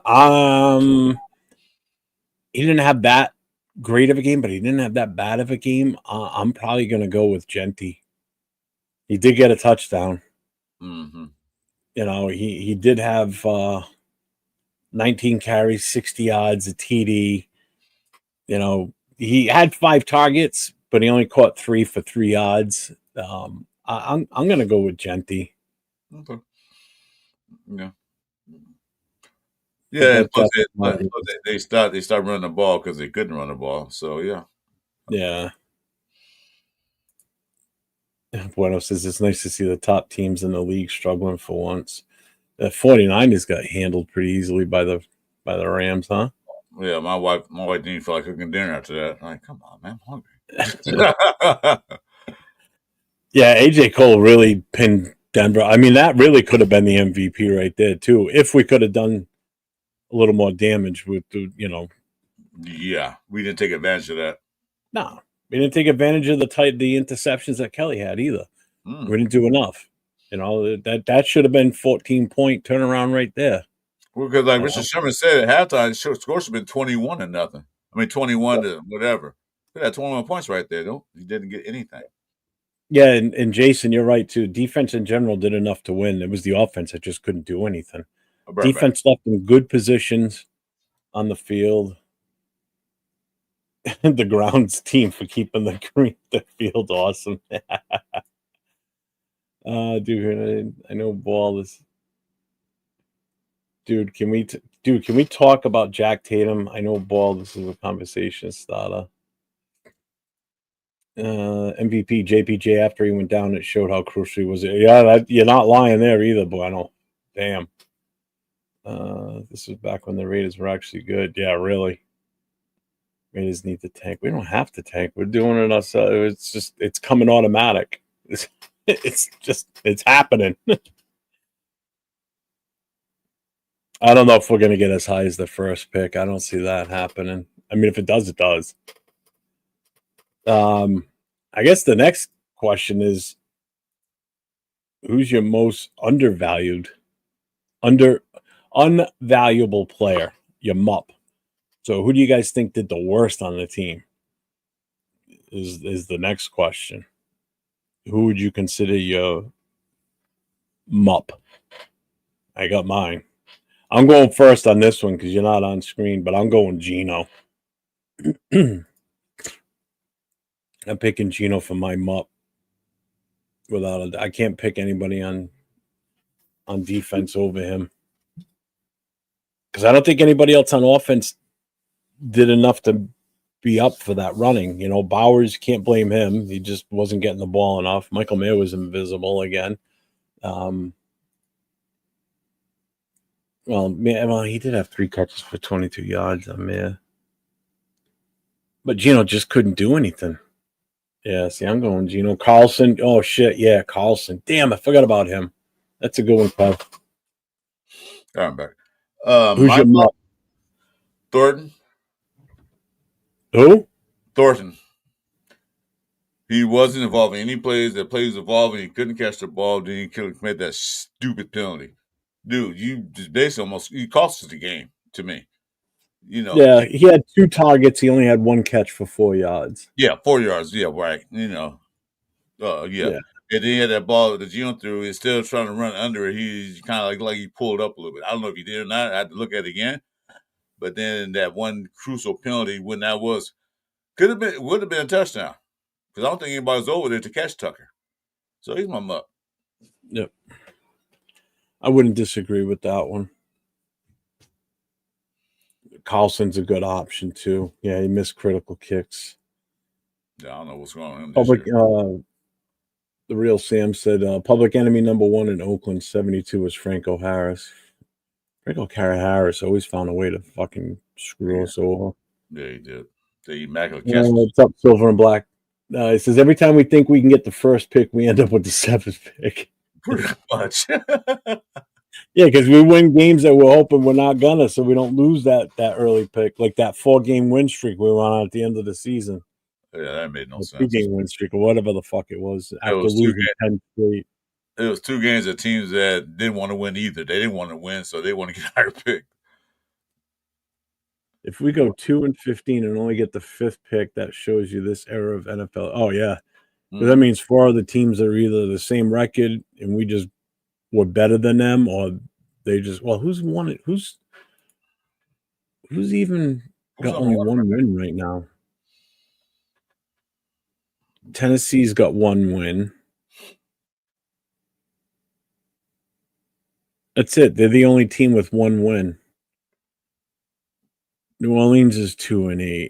He didn't have that great of a game, but he didn't have that bad of a game. I'm probably going to go with Genty. He did get a touchdown. Mm-hmm. He did have 19 carries, 60 yards, a TD. He had 5 targets, but he only caught 3 for 3 yards. I'm going to go with Genty. Okay. Yeah. Yeah, and plus they start running the ball because they couldn't run the ball. So yeah. Yeah. Bueno says it's nice to see the top teams in the league struggling for once. The 49ers got handled pretty easily by the Rams, huh? Yeah, my wife didn't feel like cooking dinner after that. I'm like, come on, man, I'm hungry. Yeah, AJ Cole really pinned Denver. I mean, that really could have been the MVP right there too, if we could have done a little more damage with Yeah, we didn't take advantage of that. No, we didn't take advantage of the interceptions that Kelly had either. We didn't do enough. That should have been 14-point turnaround right there. Well, because like Richard Sherman said at halftime, the score should have been 21-0. I mean, 21 to whatever. We had 21 points right there, though. He didn't get anything. Yeah, and Jason, you're right too. Defense in general did enough to win. It was the offense that just couldn't do anything. Defense left in good positions on the field. The grounds team for keeping the field awesome. Dude, I know ball is. Dude, can we? dude, can we talk about Jack Tatum? I know, Ball, this is a conversation starter. MVP JPJ after he went down, it showed how crucial he was. Yeah, you're not lying there either, Bueno. Damn. This was back when the Raiders were actually good. Yeah, really. Raiders need to tank. We don't have to tank. We're doing it ourselves. It's coming automatic. It's happening. I don't know if we're going to get as high as the first pick. I don't see that happening. I mean, if it does, it does. I guess the next question is, who's your most unvaluable player? Your MUP. So who do you guys think did the worst on the team? Is the next question. Who would you consider your MUP? I got mine. I'm going first on this one because you're not on screen, but I'm going Gino. I'm picking Gino for my MUP. I can't pick anybody on defense over him because I don't think anybody else on offense did enough to be up for that running. You know, Bowers, can't blame him. He just wasn't getting the ball enough. Michael Mayer was invisible again. Well, he did have 3 catches for 22 yards on Mayer. But Gino just couldn't do anything. Yeah, see, I'm going Gino. Carlson. Oh, shit. Yeah, Carlson. Damn, I forgot about him. That's a good one, Kev. All right, I'm back. Who's your MUP? Thornton. Who? Thornton. He wasn't involved in any plays. That plays involved, and he couldn't catch the ball. Then he made that stupid penalty. Dude, you just basically you cost us the game to me. You know. Yeah, he had 2 targets. He only had 1 catch for 4 yards. Yeah, 4 yards. Yeah, right. You know. Yeah. And then he had that ball that Gino threw. He's still trying to run under it. He's kind of like he pulled up a little bit. I don't know if he did or not. I had to look at it again. But then that one crucial penalty when that would have been a touchdown. Because I don't think anybody was over there to catch Tucker. So he's my MUP. Yep. I wouldn't disagree with that one. Carlson's a good option too. Yeah, he missed critical kicks. Yeah, I don't know what's going on this year. The real Sam said public enemy number 1 in Oakland, 72 was Franco Harris. Franco Harris always found a way to fucking screw us over. Yeah, he did. The immaculate catch. What's up, Silver and Black? It says every time we think we can get the first pick, we end up with the 7th pick. Pretty much. Yeah, because we win games that we're hoping we're not gonna, so we don't lose that early pick, like that 4-game win streak we were on at the end of the season. Yeah, that made no sense. 2-game win streak or whatever the fuck it was after losing 10 straight. It was 2 games of teams that didn't want to win either. They didn't want to win, so they want to get higher pick. If we go 2-15 and only get the 5th pick, that shows you this era of NFL. Oh yeah, that means 4 of the teams are either the same record and we just were better than them, or they just who's won it? Who's even got only 1 win right now? Tennessee's got 1 win. That's it. They're the only team with 1 win. New Orleans is 2-8.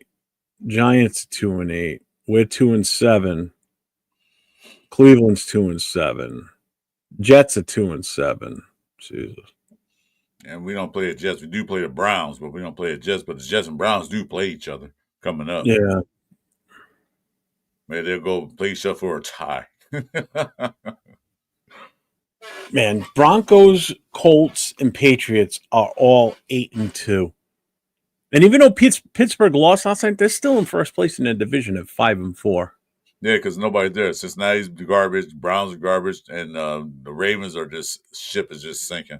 Giants 2-8. We're 2-7. Cleveland's 2-7. Jets are 2-7. Jesus. And we don't play the Jets. We do play the Browns, but we don't play the Jets. But the Jets and Browns do play each other coming up. Yeah. Maybe they'll go play each other for a tie. Man, Broncos, Colts, and Patriots are all 8-2. And even though Pittsburgh lost last night, they're still in first place in their division at 5-4. Yeah, because nobody's there. Cincinnati's garbage, Browns are garbage, and the Ravens are ship is just sinking.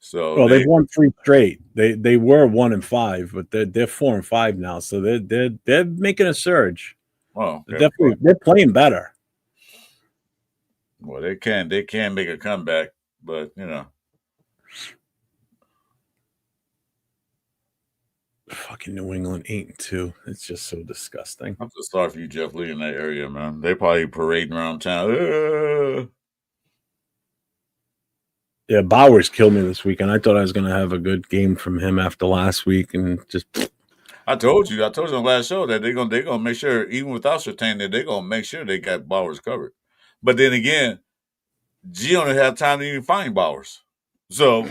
So they've won 3 straight. They were 1-5, but they're 4-5 now. So they're making a surge. Oh, okay. They're playing better. Well, they can make a comeback, but you know. Fucking New England 8-2. It's just so disgusting. I'm so sorry for you, Jeff Lee, in that area, man. They probably parading around town. Yeah, Bowers killed me this weekend. I thought I was going to have a good game from him after last week, and just I told you on the last show that they're gonna make sure, even without Surtain, that they're gonna make sure they got Bowers covered. But then again, G only had time to even find Bowers. So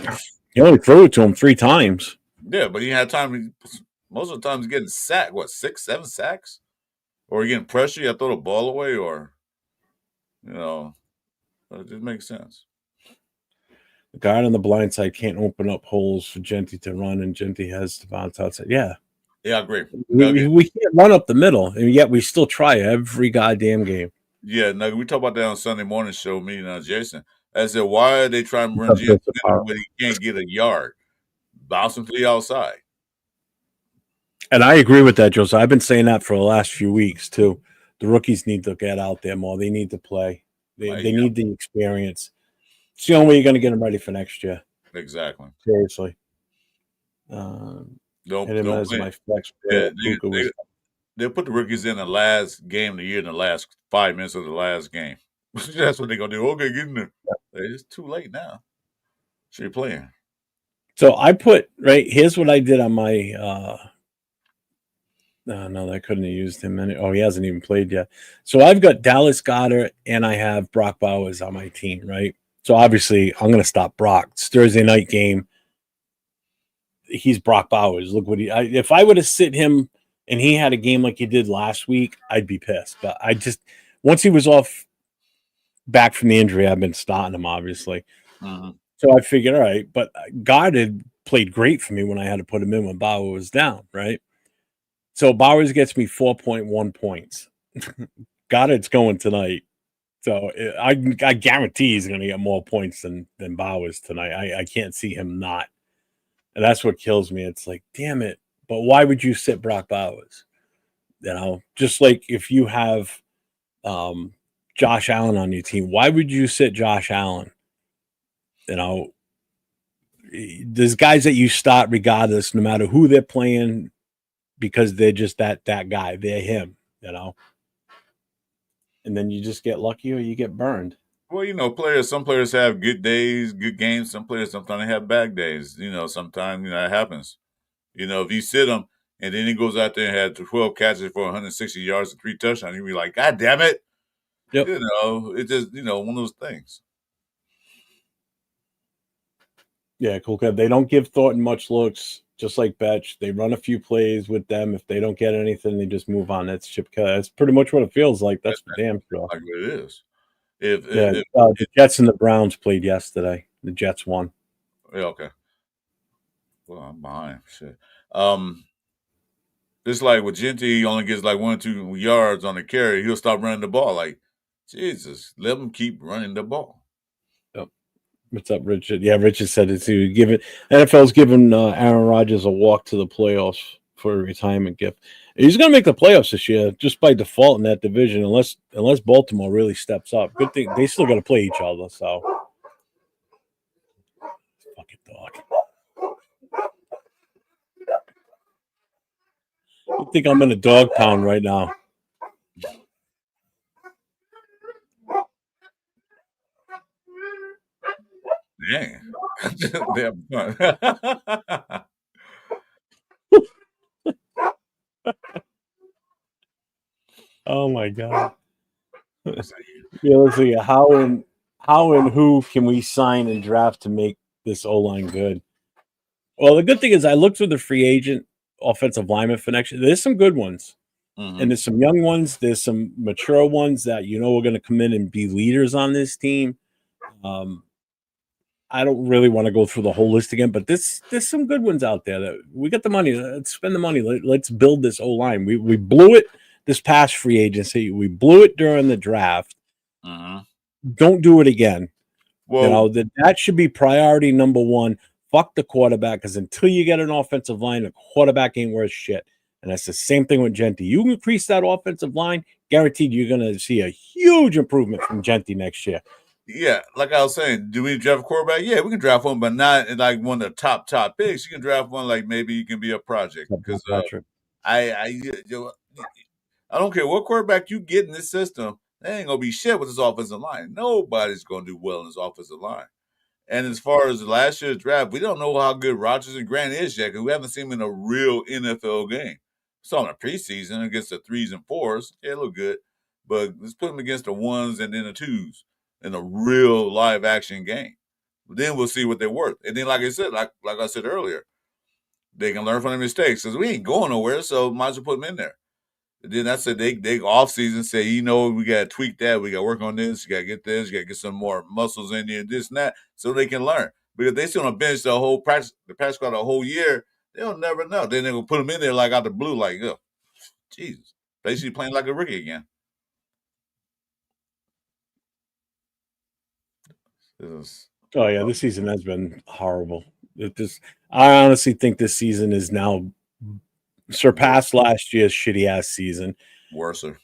he only threw it to him 3 times. yeah, but he had time. Most of the time, he's getting sacked. What, 6, 7 sacks, or he getting pressure? You have to throw the ball away, or it just makes sense. The guy on the blind side can't open up holes for Genty to run, and Genty has the bounce outside. Yeah, Yeah, I agree. we can't run up the middle, and yet we still try every goddamn game. Yeah, no, we talked about that on Sunday morning show, me and Jason. I said, why are they trying to run G when he can't get a yard? Bounce him to the outside. And I agree with that, Joseph. I've been saying that for the last few weeks too. The rookies need to get out there more. They need to play. They need the experience. It's the only way you're going to get them ready for next year. Exactly. Seriously. Don't as my flex. They'll put the rookies in the last game of the year, in the last 5 minutes of the last game. That's what they're gonna do. Okay, get in there. It's too late now. So you're playing. So I put here's what I did on my no, I couldn't have used him. He hasn't even played yet. So I've got Dallas Goedert and I have Brock Bowers on my team, right? So obviously I'm going to stop Brock. It's Thursday night game. He's Brock Bowers. Look what if I would have sit him and he had a game like he did last week, I'd be pissed. But once he was back from the injury, I've been starting him, obviously. Mm-hmm. So I figured, all right, but Goddard played great for me when I had to put him in when Bauer was down, right? So Bowers gets me 4.1 points. Goddard's going tonight. So I guarantee he's going to get more points than Bowers tonight. I can't see him not. And that's what kills me. It's like, damn it. But why would you sit Brock Bowers? Just like if you have Josh Allen on your team, why would you sit Josh Allen? There's guys that you start regardless, no matter who they're playing, because they're just that guy. They're him, And then you just get lucky or you get burned. Well, some players have good days, good games. Some players sometimes they have bad days. Sometimes that happens. If you sit him and then he goes out there and had 12 catches for 160 yards and 3 touchdowns, you'd be like, God damn it. Yep. It's just, one of those things. Yeah, cool. They don't give Thornton much looks, just like Betch. They run a few plays with them. If they don't get anything, they just move on. That's Chip Kelly. That's pretty much what it feels like. That's for damn sure. Like it is. The Jets and the Browns played yesterday. The Jets won. Yeah, okay. Well, I'm behind. Shit. Just like with Genty, he only gets like 1 or 2 yards on the carry. He'll stop running the ball. Like, Jesus, let him keep running the ball. Yep. What's up, Richard? Yeah, Richard said it too. NFL's giving Aaron Rodgers a walk to the playoffs for a retirement gift. He's going to make the playoffs this year just by default in that division, unless Baltimore really steps up. Good thing they still got to play each other. So, fucking dog. I think I'm in a dog pound right now. Dang. Damn fun. Oh my god. Yeah, let's see. How and who can we sign and draft to make this O-line good? Well, the good thing is I looked through the free agent offensive lineman for next year. There's some good ones. Mm-hmm. And there's some young ones. There's some mature ones that are going to come in and be leaders on this team. I don't really want to go through the whole list again, but there's some good ones out there that we got the money. Let's spend the money. Let's build this O-line. We blew it this past free agency. We blew it during the draft. Mm-hmm. Don't do it again. Well, that should be priority number one. Fuck the quarterback, because until you get an offensive line, the quarterback ain't worth shit. And that's the same thing with Genty. You increase that offensive line, guaranteed you're going to see a huge improvement from Genty next year. Yeah, like I was saying, do we draft a quarterback? Yeah, we can draft one, but not like one of the top picks. You can draft one like maybe you can be a project. Because I don't care what quarterback you get in this system, they ain't gonna be shit with this offensive line. Nobody's gonna do well in this offensive line. And as far as last year's draft, we don't know how good Rodgers and Grant is yet because we haven't seen him in a real NFL game. Saw him in the preseason against the 3s and 4s. Yeah, it looked good. But let's put him against the 1s and then the 2s in a real live action game. Then we'll see what they're worth. And then, like I said, like I said earlier, they can learn from their mistakes because we ain't going nowhere, so might as well put them in there. And then I said they off season say, we got to tweak that. We got to work on this. You got to get this. You got to get some more muscles in there, this and that, so they can learn. Because they sit on a bench the whole practice squad the whole year, they'll never know. Then they're going to put them in there like out the blue, like, oh, Jesus. Basically playing like a rookie again. Oh yeah, this season has been horrible. I honestly think this season is now surpassed last year's shitty ass season. Worser.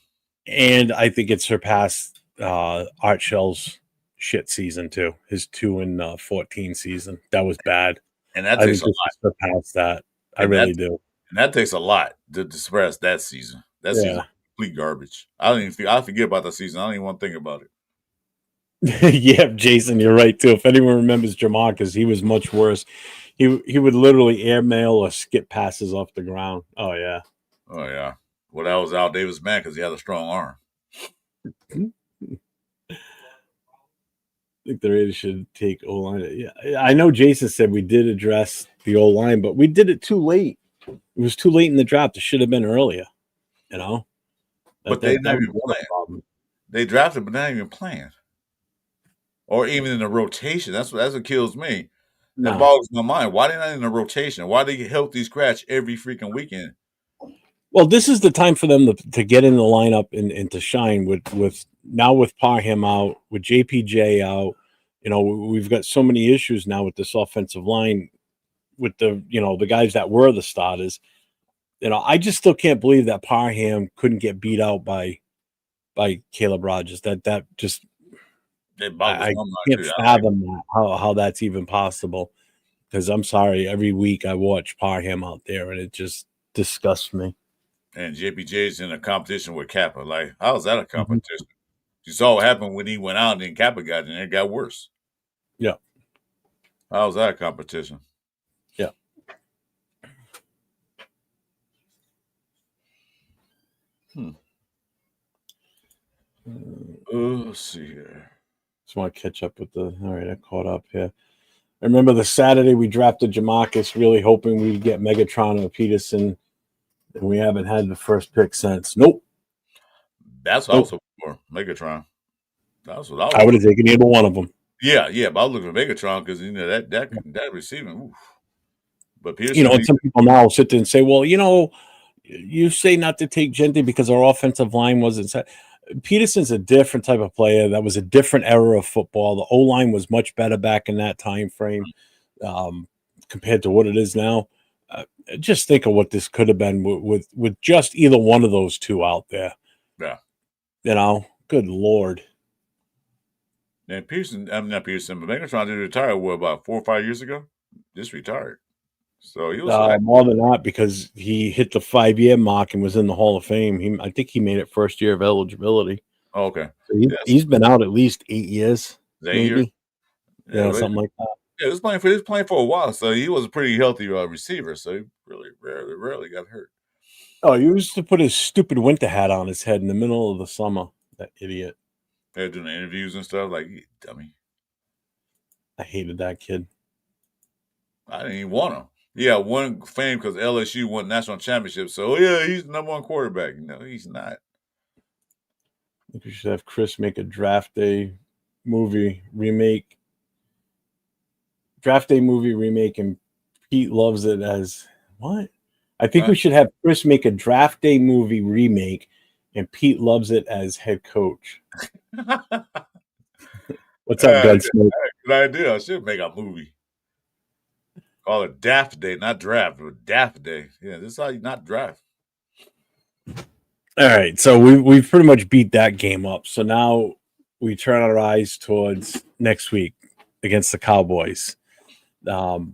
And I think it surpassed Art Shell's shit season too. His 2-14 season. That was bad. And that takes a lot. Surpassed that. I really do. And that takes a lot to suppress that season. That season's complete garbage. I forget about that season. I don't even want to think about it. Yeah, Jason, you're right too. If anyone remembers Jamarcus, he was much worse. He would literally airmail or skip passes off the ground. Oh yeah. Oh yeah. Well, that was Al Davis' man because he had a strong arm. I think the Raiders should take O-line. Yeah, I know Jason said we did address the O-line, but we did it too late. It was too late in the draft. It should have been earlier. But they're not even playing. They drafted, but not even playing. Or even in the rotation. That's what kills me. That boggles my mind. Why they not in the rotation? Why they get healthy scratch every freaking weekend? Well, this is the time for them to get in the lineup and to shine with Parham out, with JPJ out. We've got so many issues now with this offensive line, with the guys that were the starters. I just still can't believe that Parham couldn't get beat out by Caleb Rogers. That just I can't fathom that, how that's even possible. Because I'm sorry, every week I watch Parham out there, and it just disgusts me. And JPJ's in a competition with Kappa. Like, how is that a competition? You saw what happened when he went out, and then Kappa got in there. It got worse. Yeah. How's that a competition? Yeah. Let's see here. Just want to catch up with all right, I caught up here. I remember the Saturday we drafted Jamarcus, really hoping we'd get Megatron or Peterson, and we haven't had the first pick since. Nope. That's what I was hoping for, Megatron. That's what I would have taken either one of them. Yeah, but I was looking for Megatron because that receiving. Oof. But Peterson, and some people now sit there and say, "Well, you say not to take Gentry because our offensive line wasn't set." Peterson's a different type of player. That was a different era of football. The O-line was much better back in that time frame compared to what it is now. Just think of what this could have been with just either one of those two out there. Yeah. Good Lord. And not Peterson, but Megatron did retire, about 4 or 5 years ago? Just retired. So he was more than that because he hit the 5-year mark and was in the Hall of Fame. I think he made it first year of eligibility. Oh, okay. So he's been out at least 8 years. 8 years? Yeah, something like that. Yeah, he was playing for a while, so he was a pretty healthy receiver, so he really rarely got hurt. Oh, he used to put his stupid winter hat on his head in the middle of the summer. That idiot. They're doing the interviews and stuff, like, you dummy. I hated that kid. I didn't even want him. Yeah, won fame because LSU won national championships. So, yeah, he's the number one quarterback. No, he's not. I think we should have Chris make a draft day movie remake. Draft day movie remake, and Pete loves it as what? I think we should have Chris make a draft day movie remake, and Pete loves it as head coach. What's up, Gunsmoke? Good idea. I should make a movie. Call it Daft Day, not draft, but Daft Day. Yeah, this is how you not draft. All right, so we've pretty much beat that game up. So now we turn our eyes towards next week against the Cowboys. So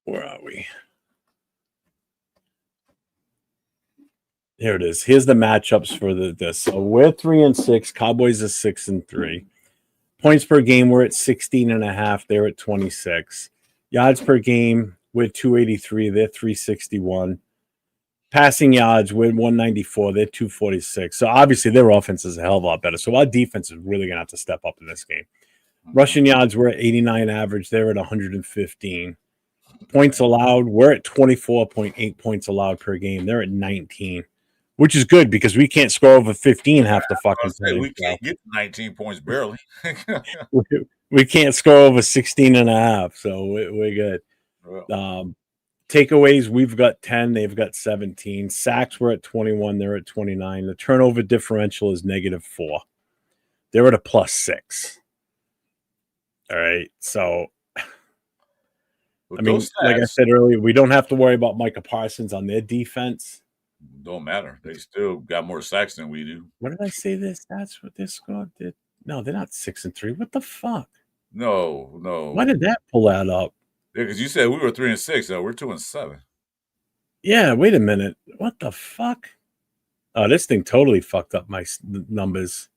where are we? Here it is. Here's the matchups for this. So we're 3-6. Cowboys are 6-3. Points per game, we're at 16.5. They're at 26. Yards per game, we're 283. They're 361. Passing yards, we're 194. They're 246. So obviously their offense is a hell of a lot better. So our defense is really going to have to step up in this game. Rushing yards, we're at 89 average. They're at 115. Points allowed, we're at 24.8 points allowed per game. They're at 19. Which is good because we can't score over 15 half the fucking time. We can't get 19 points barely. We can't score over 16.5, so we're good. Well, Takeaways, we've got 10, they've got 17. Sacks, we're at 21, they're at 29. The turnover differential is -4. They're at a +6. All right, so I mean, like I said earlier, we don't have to worry about Micah Parsons on their defense. Don't matter. They still got more sacks than we do. What did I say? That's what this squad did. No, they're not 6-3. What the fuck? No. Why did that pull that up? Yeah, because you said we were 3-6. So we're 2-7. Yeah, wait a minute. What the fuck? Oh, this thing totally fucked up my numbers.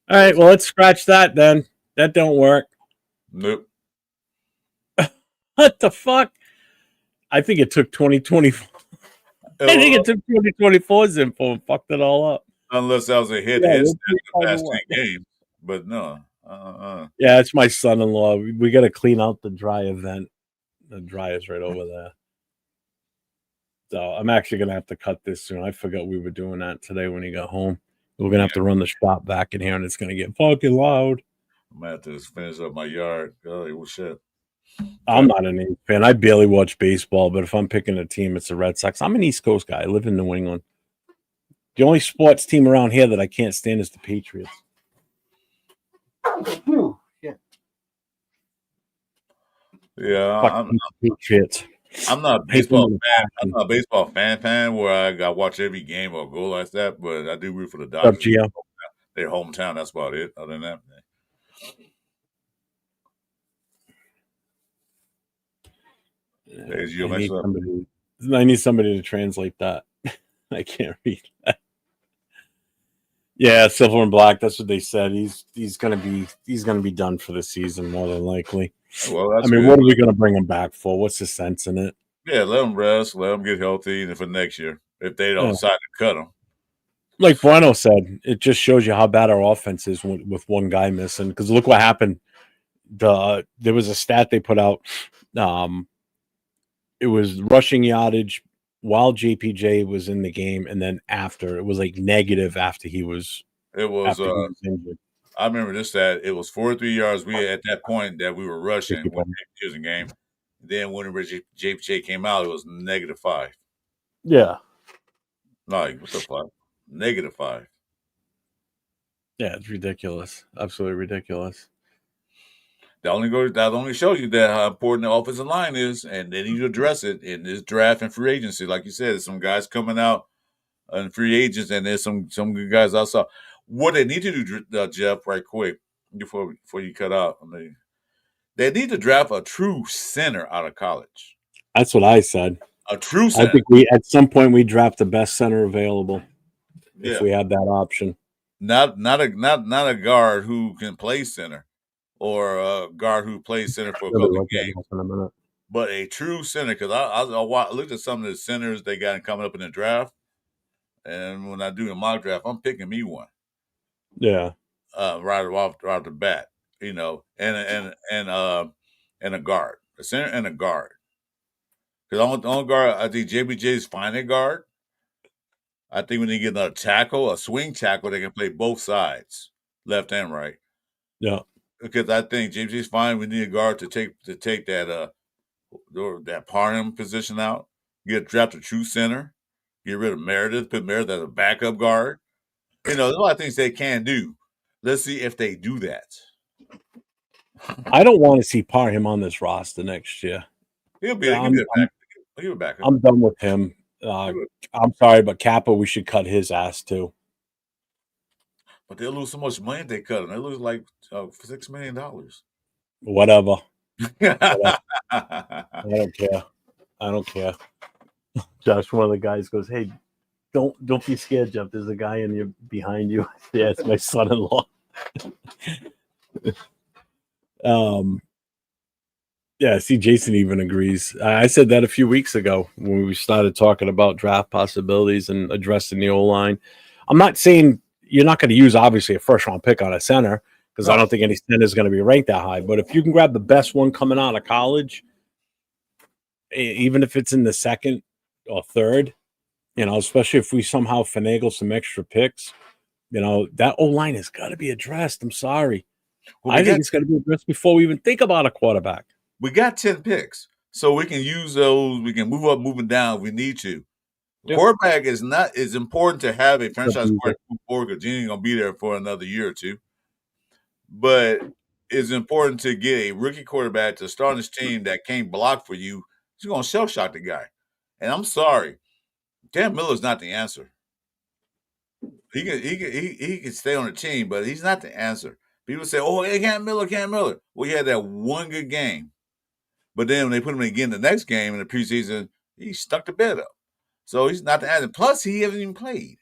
All right, well, let's scratch that then. That don't work. Nope. What the fuck? I think it took 2024. I think it took 2024's info and fucked it all up. Unless that was a hit in the past 10 games. But no. Yeah, it's my son-in-law. We got to clean out the dry event. The dryer's right over there. So I'm actually going to have to cut this soon. I forgot we were doing that today when he got home. We're going to have to run the shop back in here, and it's going to get fucking loud. I'm going to have to finish up my yard. Oh, well, shit. I'm not an A's fan. I barely watch baseball, but if I'm picking a team, it's the Red Sox. I'm an East Coast guy. I live in New England. The only sports team around here that I can't stand is the Patriots. Yeah, Patriots. I'm not a baseball fan. I'm not a baseball fan where I watch every game or go like that, but I do root for the Dodgers. Their hometown. That's about it. Other than that, I need somebody to translate that. I can't read that. Yeah, silver and black. That's what they said. He's gonna be done for the season more than likely. Well, I mean, what are we gonna bring him back for? What's the sense in it? Yeah, let him rest. Let him get healthy, and for next year, if they don't decide to cut him. Like Bruno said, it just shows you how bad our offense is with one guy missing. Because look what happened. There was a stat they put out. It was rushing yardage while JPJ was in the game, and then after it was like negative after he was. It was. Injured. I remember this stat. It was 43 yards. We at that point that we were rushing when JPJ was in the game. Then whenever JPJ came out, it was -5. Yeah. Like what the fuck? -5. Yeah, it's ridiculous. Absolutely ridiculous. That only shows you that how important the offensive line is, and they need to address it in this draft and free agency. Like you said, there's some guys coming out and free agents, and there's some good guys outside. What they need to do, Jeff, right quick before you cut out, they need to draft a true center out of college. That's what I said. A true center. I think at some point we draft the best center available if we have that option. Not a guard who can play center. Or a guard who plays center for a couple of games, but a true center. Because I looked at some of the centers they got coming up in the draft, and when I do the mock draft, I'm picking me one. Yeah, right off the bat, and a guard, a center and a guard. Because on guard, I think JBJ is fine at guard. I think when they get another tackle, a swing tackle, they can play both sides, left and right. Yeah. Because I think JPJ's fine. We need a guard to take that Parham position out. Draft a true center. Get rid of Meredith. Put Meredith as a backup guard. There's a lot of things they can do. Let's see if they do that. I don't want to see Parham on this roster next year. He'll be a backup. I'm done with him. I'm sorry, but Kappa, we should cut his ass too. But they'll lose so much money if they cut him. They lose like $6 million. Whatever. I don't care. Josh, one of the guys goes, "Hey, Don't be scared, Jeff. There's a guy in your behind you. Yeah, it's my son-in-law. Yeah, see, Jason even agrees. I said that a few weeks ago when we started talking about draft possibilities and addressing the O-line. I'm not saying you're not going to use, obviously, a first-round pick on a center because I don't think any center is going to be ranked that high. But if you can grab the best one coming out of college, even if it's in the second or third, especially if we somehow finagle some extra picks, that O-line has got to be addressed. I'm sorry. I think it's got to be addressed before we even think about a quarterback. We got 10 picks, so we can use those. We can move up, moving down if we need to. Yep. Quarterback is important to have a franchise quarterback because you ain't going to be there for another year or two. But it's important to get a rookie quarterback to start on this team that can't block for you. He's going to shell shock the guy. And I'm sorry, Cam Miller's not the answer. He can stay on the team, but he's not the answer. People say, "Oh, hey, Cam Miller." Well, he had that one good game. But then when they put him again the next game in the preseason, he stuck the bed up. So he's not the answer. Plus, he hasn't even played.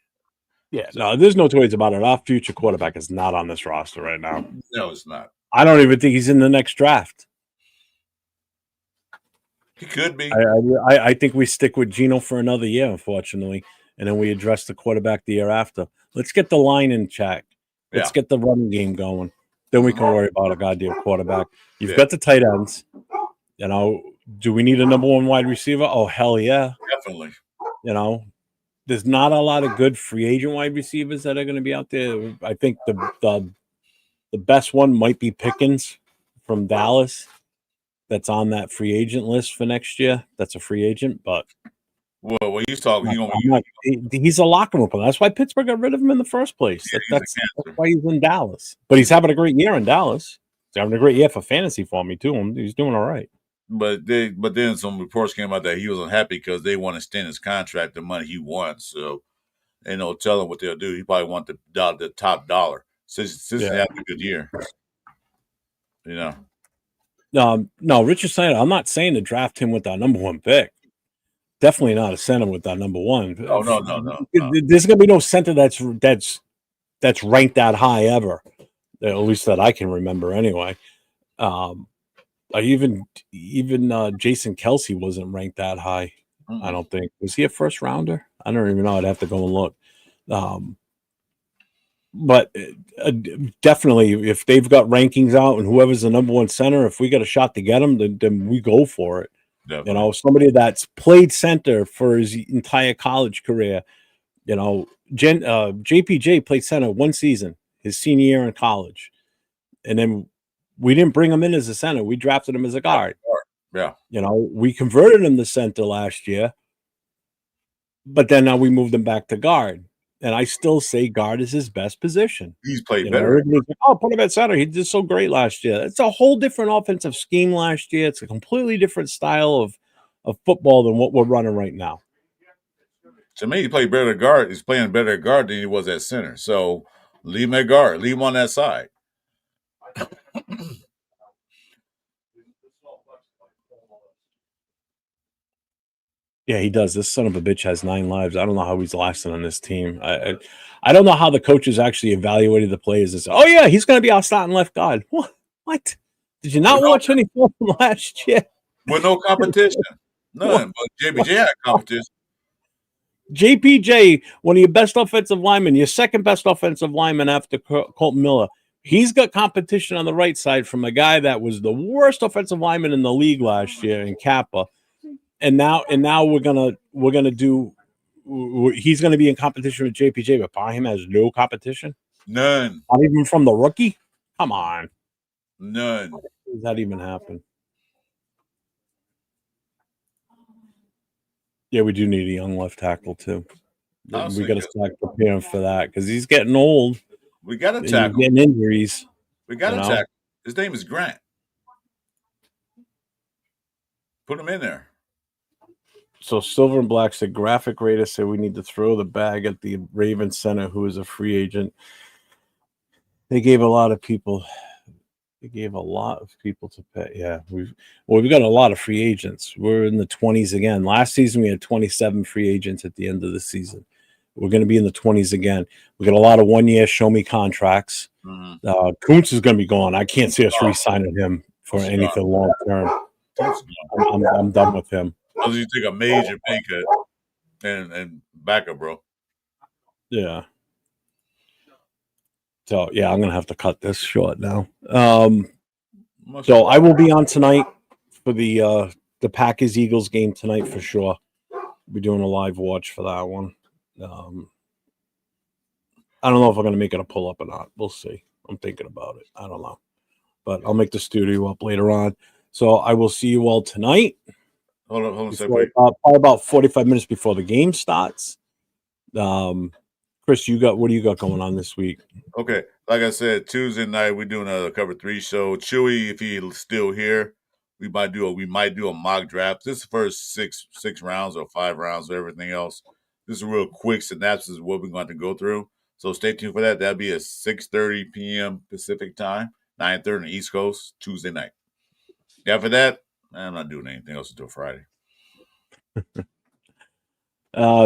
Yeah, no, there's no two ways about it. Our future quarterback is not on this roster right now. No, it's not. I don't even think he's in the next draft. He could be. I think we stick with Geno for another year, unfortunately, and then we address the quarterback the year after. Let's get the line in check. Let's get the running game going. Then we can worry about a goddamn quarterback. You've got the tight ends. Do we need a number one wide receiver? Oh, hell yeah. Definitely. There's not a lot of good free agent wide receivers that are going to be out there. I think the best one might be Pickens from Dallas. That's on that free agent list for next year. That's a free agent, but when he's talking, he's a locker room player. That's why Pittsburgh got rid of him in the first place. That's why he's in Dallas. But he's having a great year in Dallas. He's having a great year for fantasy for me too. He's doing all right. But then some reports came out that he was unhappy because they want to extend his contract, the money he wants. So, tell him what they'll do. He probably want the top dollar. Since he had a good year, No, Richard Snyder. I'm not saying to draft him with our number one pick. Definitely not a center with our number one. Oh no. There's gonna be no center that's ranked that high ever. At least that I can remember anyway. Even Jason Kelce wasn't ranked that high. Mm-hmm. I don't think. Was he a first rounder? I don't even know. I'd have to go and look. But definitely, if they've got rankings out and whoever's the number one center, if we got a shot to get them, then we go for it. Definitely. Somebody that's played center for his entire college career. JPJ played center one season, his senior year in college, and then we didn't bring him in as a center. We drafted him as a guard. Yeah. We converted him to center last year, but then now we moved him back to guard. And I still say guard is his best position. He's played better. Put him at center. He did so great last year. It's a whole different offensive scheme last year. It's a completely different style of football than what we're running right now. To me, he played better at guard. He's playing better at guard than he was at center. So leave him at guard. Leave him on that side. Yeah, he does. This son of a bitch has 9 lives. I don't know how he's lasting on this team. I don't know how the coaches actually evaluated the players and said, "Oh yeah, he's going to be our starting left guard." What? Did you not watch any film from last year? With no competition, none. But JPJ had competition. JPJ, one of your best offensive linemen, your second best offensive lineman after Colton Miller. He's got competition on the right side from a guy that was the worst offensive lineman in the league last year in Kappa. And now we're gonna do. He's gonna be in competition with JPJ, but Parham has no competition. None. Not even from the rookie. Come on. None. How does that even happen? Yeah, we do need a young left tackle too. We got to start preparing for that because he's getting old. We got to tackle. Getting injuries. We got to tackle. His name is Grant. Put him in there. So Silver and Black said graphic Raider said we need to throw the bag at the Ravens center who is a free agent. They gave a lot of people to pay. Yeah, we've got a lot of free agents. We're in the 20s again. Last season we had 27 free agents at the end of the season. We're going to be in the 20s again. We got a lot of 1-year show me contracts. Mm-hmm. Kuntz is going to be gone. I can't see us re-signing him for anything long term. I'm done with him. Unless you take a major pay cut and back up, bro. Yeah. So yeah, I'm gonna have to cut this short now. So I will be on tonight for the Packers Eagles game tonight for sure. Be doing a live watch for that one. I don't know if I'm gonna make it a pull up or not. We'll see. I'm thinking about it. I don't know, but I'll make the studio up later on. So I will see you all tonight. Hold on a second. Probably about 45 minutes before the game starts. Chris, what do you got going on this week? Okay, like I said, Tuesday night we're doing a cover 3 show. Chewy, if he's still here, we might do a mock draft. This is the first six rounds or 5 rounds or everything else. This is a real quick synopsis of what we're going to go through. So stay tuned for that. That'll be at 6:30 p.m. Pacific time, 9:30 on the East Coast, Tuesday night. After that, I'm not doing anything else until Friday.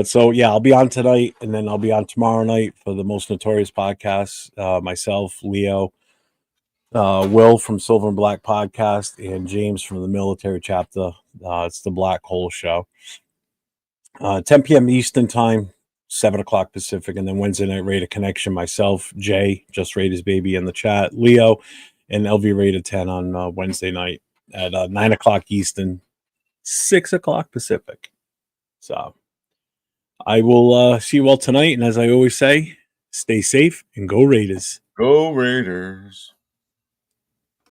So yeah, I'll be on tonight, and then I'll be on tomorrow night for the Most Notorious podcast. Myself, Leo, Will from Silver and Black podcast, and James from the military chapter. It's the Black Hole Show. 10 p.m. Eastern time, 7 o'clock Pacific, and then Wednesday night Raider Connection. Myself, Jay, just Raiders baby in the chat, Leo, and LV Raider 10 on Wednesday night at 9 o'clock Eastern, 6 o'clock Pacific. So I will see you all tonight, and as I always say, stay safe and go Raiders. Go Raiders.